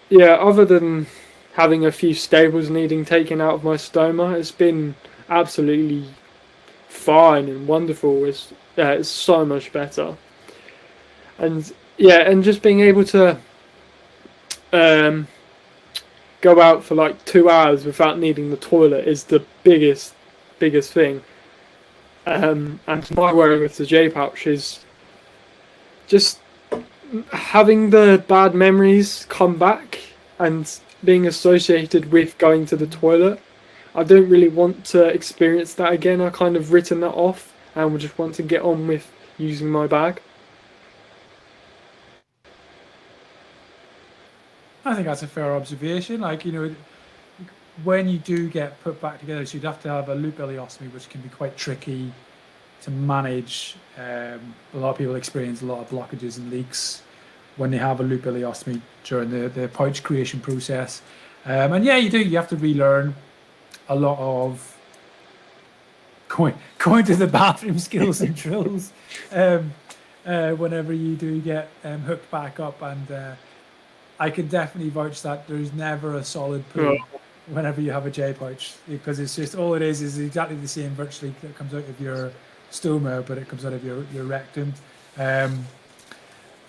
yeah, other than having a few staples needing taken out of my stoma, it's been absolutely fine and wonderful. It's so much better. And yeah, and just being able to go out for like 2 hours without needing the toilet is the biggest thing. And my worry with the J pouch is just having the bad memories come back and being associated with going to the toilet. I don't really want to experience that again. I kind of written that off and would just want to get on with using my bag. I think that's a fair observation. Like, when you do get put back together, so you'd have to have a loop ileostomy, which can be quite tricky to manage. A lot of people experience a lot of blockages and leaks when they have a loop ileostomy during the pouch creation process. And yeah, you have to relearn a lot of going to the bathroom skills and drills whenever you do get hooked back up. And I can definitely vouch that there's never a solid poo whenever you have a J pouch, because it's just all it is exactly the same virtually that comes out of your stoma, but it comes out of your rectum. But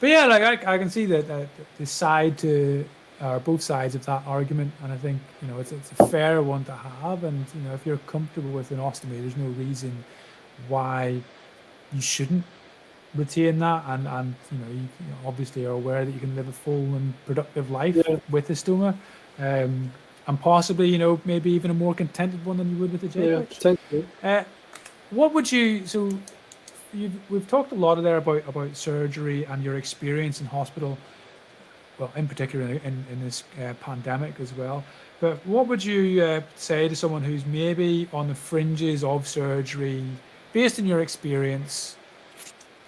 yeah, like I can see that the side to both sides of that argument, and I think it's a fair one to have. And if you're comfortable with an ostomy, there's no reason why you shouldn't retain that, and you obviously are aware that you can live a full and productive life Yeah, with the stoma, and possibly maybe even a more contented one than you would with the J yeah, pouch. potentially. Uh, what would you so we've talked a lot there about surgery and your experience in hospital, well, in particular in this pandemic as well. But what would you say to someone who's maybe on the fringes of surgery, based on your experience?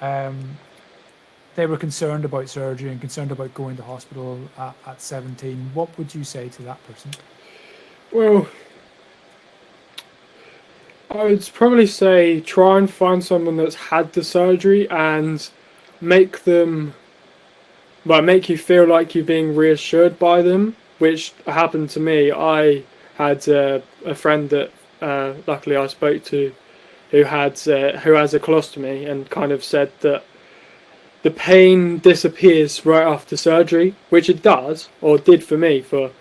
Um, they were concerned about surgery and concerned about going to hospital at 17. What would you say to that person? Well, I would probably say try and find someone that's had the surgery and make them, well, make you feel like you're being reassured by them, which happened to me. I had a friend that luckily I spoke to who has a colostomy and kind of said that the pain disappears right after surgery, which it does, or did for me for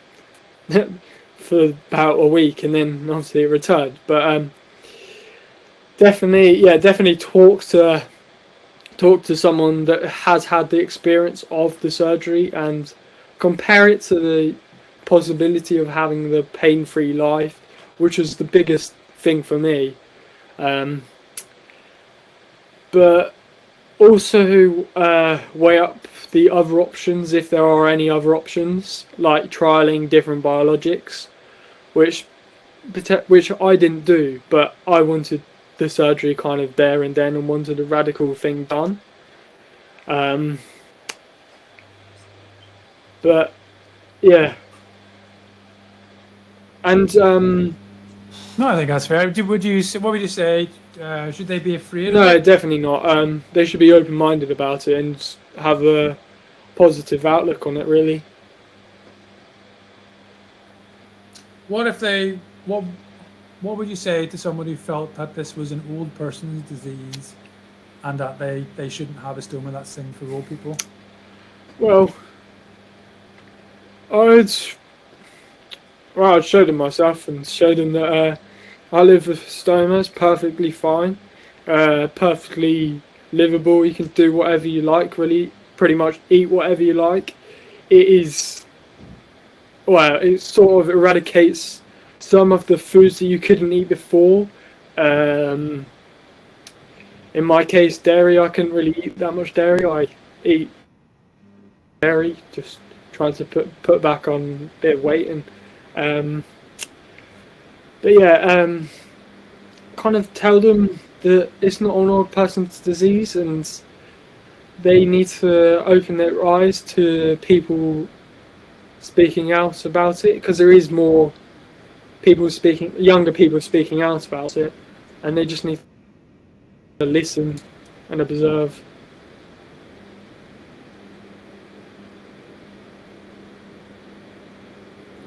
for about a week, and then obviously it returned. But definitely, yeah, definitely talk to someone that has had the experience of the surgery and compare it to the possibility of having the pain-free life, which was the biggest thing for me. Um, but also weigh up the other options if there are any other options, like trialing different biologics, which I didn't do, but I wanted the surgery kind of there and then and wanted a radical thing done. Um, but yeah, and No, I think that's fair. What would you say? Should they be afraid of no, it? definitely not. They should be open-minded about it and have a positive outlook on it. Really. What if they what What would you say to someone who felt that this was an old person's disease and that they shouldn't have a stoma that's thing for old people? Well, I'd I'd show them myself and show them that I live with stomas perfectly fine, perfectly livable. You can do whatever you like, really, pretty much eat whatever you like. It is, well, it sort of eradicates some of the foods that you couldn't eat before. Um, in my case, dairy, I couldn't really eat that much dairy. I eat dairy, just trying to put back on a bit of weight and um, but yeah, kind of tell them that it's not an old person's disease and they need to open their eyes to people speaking out about it, because there is more younger people speaking out about it, and they just need to listen and observe.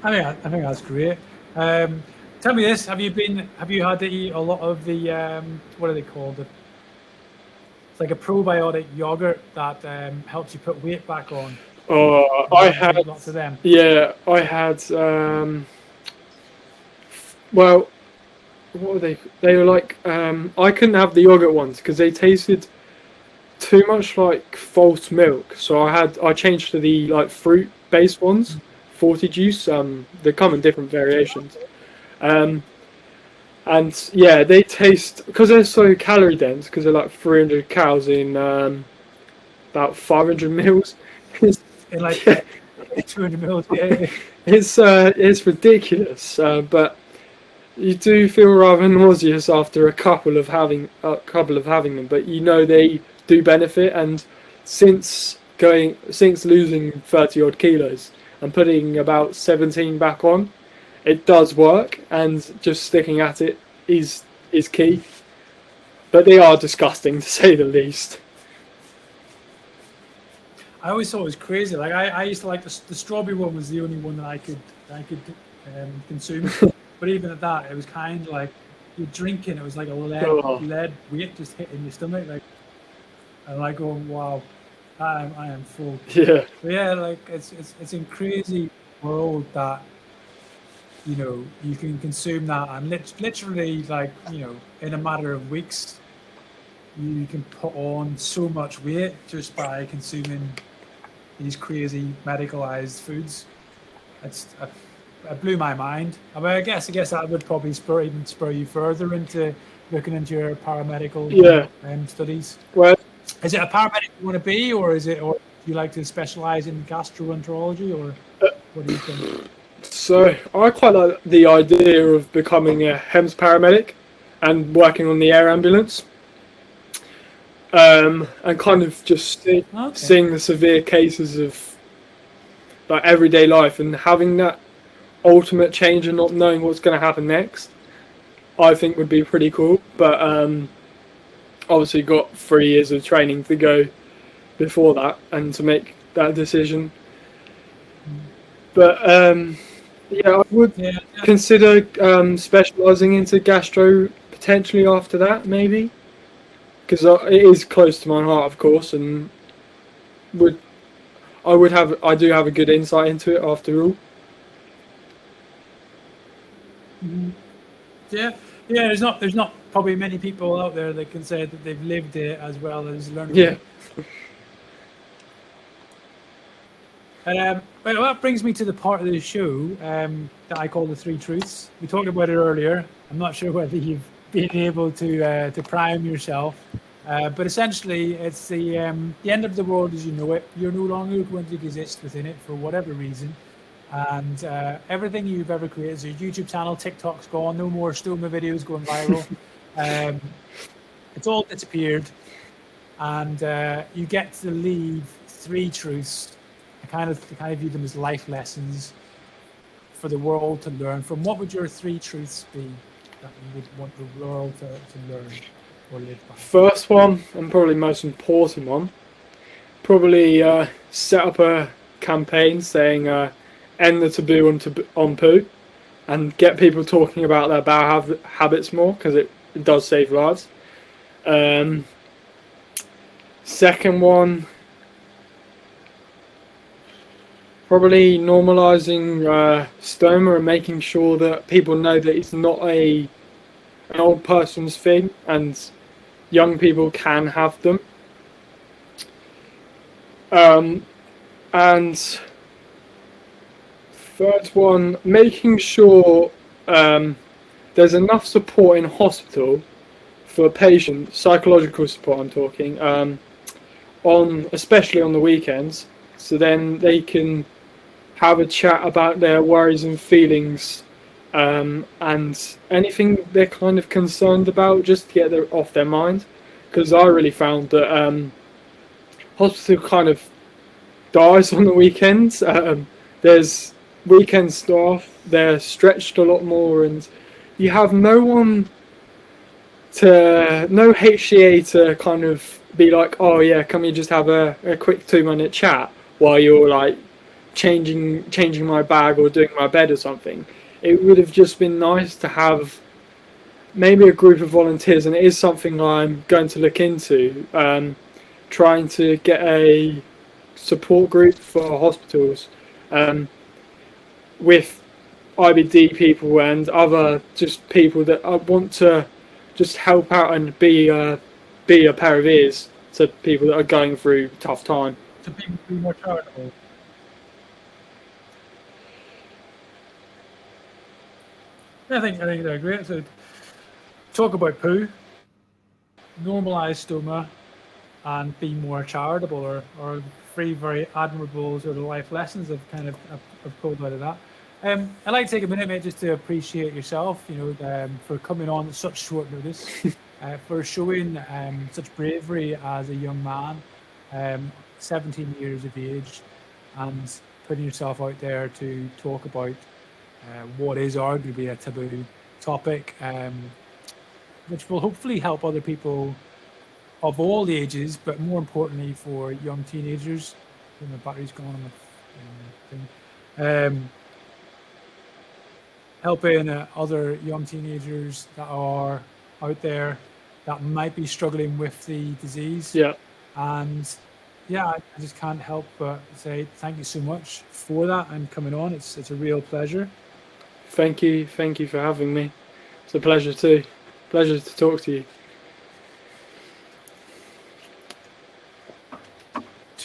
I think that's great. Tell me this: Have you had to eat a lot of the what are they called? It's like a probiotic yogurt that helps you put weight back on. I Have you had, eat lots of them? yeah, I had. Well, what were they? They were like I couldn't have the yogurt ones because they tasted too much like false milk. So I changed to the like fruit based ones, 40 juice. They come in different variations. Um, and yeah, they taste, because they're so calorie dense, because they're like 300 calories in about 500 mils. It's, In like yeah, 200 mils. Yeah. it's ridiculous. But you do feel rather nauseous after a couple of having them. But you know they do benefit, and since losing 30 odd kilos and putting about 17 back on, it does work, and just sticking at it is key. But they are disgusting to say the least. I always thought it was crazy. Like I used to like the strawberry one was the only one that I could consume. But even at that, it was kind of like you're drinking. It was like a Oh, lead weight just hitting your stomach. Like and like going, wow, I am full. yeah, But yeah, like it's a crazy world that you can consume that and literally like in a matter of weeks you can put on so much weight just by consuming these crazy medicalized foods. It blew my mind. I mean, I guess that would probably spur you further into looking into your paramedical Yeah. studies. Well, Is it a paramedic you want to be, or do you like to specialize in gastroenterology, or what do you think? so I quite like the idea of becoming a HEMS paramedic and working on the air ambulance. And kind of just Okay. seeing the severe cases of like everyday life and having that ultimate change and not knowing what's going to happen next, I think would be pretty cool. But obviously, got 3 years of training to go before that and to make that decision. But yeah, I would Yeah. consider specialising into gastro potentially after that, maybe, because it is close to my heart, of course, and would I do have a good insight into it after all. Yeah. Yeah. There's not probably many people out there that can say that they've lived it as well as learned Yeah. it. Well, that brings me to the part of the show that I call the three truths. We talked about it earlier. I'm not sure whether you've been able to prime yourself, but essentially, it's the end of the world as you know it. You're no longer going to exist within it for whatever reason, and everything you've ever created, so your YouTube channel, TikTok's gone. No more Stoma videos going viral. um, it's all disappeared, and you get to leave three truths. I kind of view them as life lessons for the world to learn from. What would your three truths be that you would want the world to learn or live by? First one, and probably most important one, probably set up a campaign saying end the taboo on poo and get people talking about their bad habits more because it does save lives. Second one, probably normalising stoma and making sure that people know that it's not an old person's thing and young people can have them. And third one, making sure there's enough support in hospital for patients, psychological support I'm talking, especially on the weekends, so then they can have a chat about their worries and feelings and anything they're kind of concerned about, just to get off their mind. Because I really found that hospital kind of dies on the weekends. There's weekend staff, they're stretched a lot more, and you have no HCA to kind of be like, oh yeah, can we just have a quick 2 minute chat while you're like changing my bag or doing my bed or something. It would have just been nice to have maybe a group of volunteers, and it is something I'm going to look into, trying to get a support group for hospitals with IBD people and other just people that want to just help out and be a pair of ears to people that are going through a tough time. To be more charitable. I think they're great. So talk about poo, normalize stoma, and be more charitable, or three very admirable sort of life lessons I've pulled out of that. I'd like to take a minute, mate, just to appreciate yourself, for coming on at such short notice, for showing such bravery as a young man, 17 years of age, and putting yourself out there to talk about what is arguably a taboo topic, which will hopefully help other people of all ages, but more importantly for young teenagers. My battery's gone on my thing. Helping other young teenagers that are out there that might be struggling with the disease. Yeah. And yeah, I just can't help but say thank you so much for that and coming on. It's a real pleasure. Thank you for having me. It's a pleasure too. Pleasure to talk to you.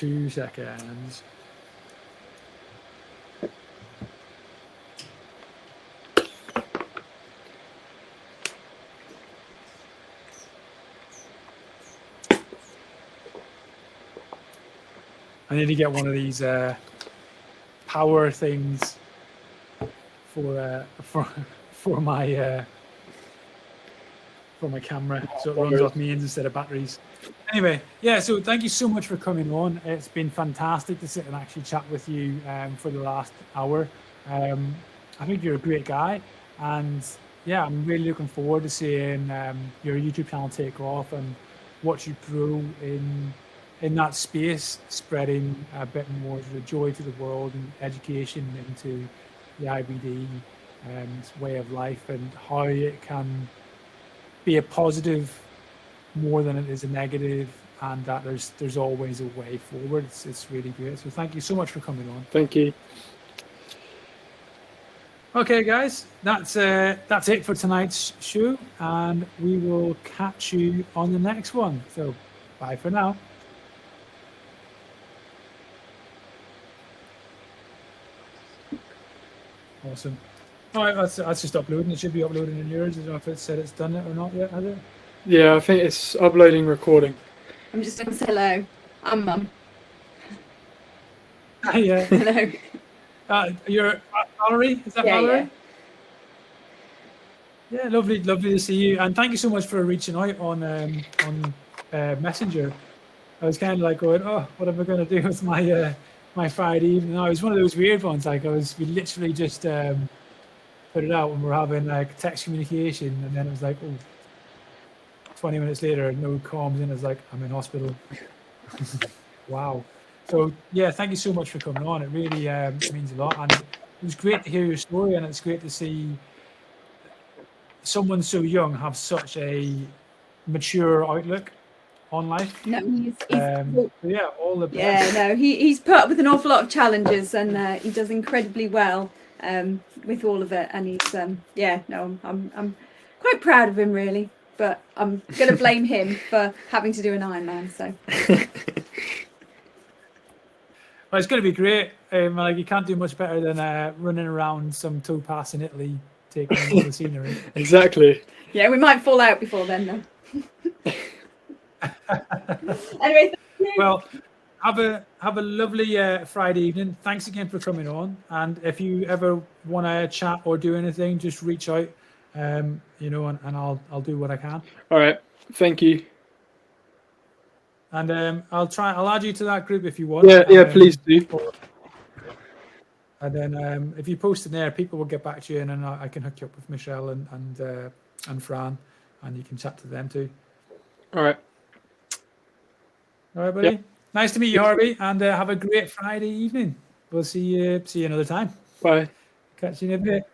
2 seconds. I need to get one of these power things for my camera, so it runs off means instead of batteries. Anyway, yeah. So thank you so much for coming on. It's been fantastic to sit and actually chat with you for the last hour. I think you're a great guy, and yeah, I'm really looking forward to seeing your YouTube channel take off and watch you grow in that space, spreading a bit more of the joy to the world and education into the IBD way of life and how it can be a positive more than it is a negative, and that there's always a way forward. It's really great. So thank you so much for coming on. Thank you. Okay, guys, that's it for tonight's show, and we will catch you on the next one. So bye for now. Awesome. All right, that's just uploading. It should be uploading in yours. I don't know if it said it's done it or not yet, has it? Yeah, I think it's uploading recording. I'm just going to say hello. I'm Mum. Yeah. Hello. You're Valerie? Is that Valerie? Yeah, lovely to see you, and thank you so much for reaching out on Messenger. I was kind of like going, oh, what am I going to do with my my Friday evening? No, it was one of those weird ones. Like we literally just put it out when we're having like text communication, and then it was like, oh, 20 minutes later, no comms, and it's like, I'm in hospital. Wow. So yeah, thank you so much for coming on. It really means a lot, and it was great to hear your story, and it's great to see someone so young have such a mature outlook on life. No, he's yeah, all the best. Yeah, no, he's put up with an awful lot of challenges, and he does incredibly well with all of it. And he's yeah, no, I'm quite proud of him really, but I'm gonna blame him for having to do an Ironman. So. Well, it's going to be great. Like you can't do much better than running around some towpath in Italy, taking in the scenery. Exactly. Yeah, we might fall out before then, though. Anyway, well, have a lovely Friday evening. Thanks again for coming on. And if you ever want to chat or do anything, just reach out. You know, and I'll do what I can. All right. Thank you. And I'll add you to that group if you want. Yeah, please do. And then if you post in there, people will get back to you, and then I can hook you up with Michelle and Fran, and you can chat to them too. All right. All right, buddy. Yeah. Nice to meet you, Harvey, and have a great Friday evening. We'll see you another time. Bye. Catch you in a bit.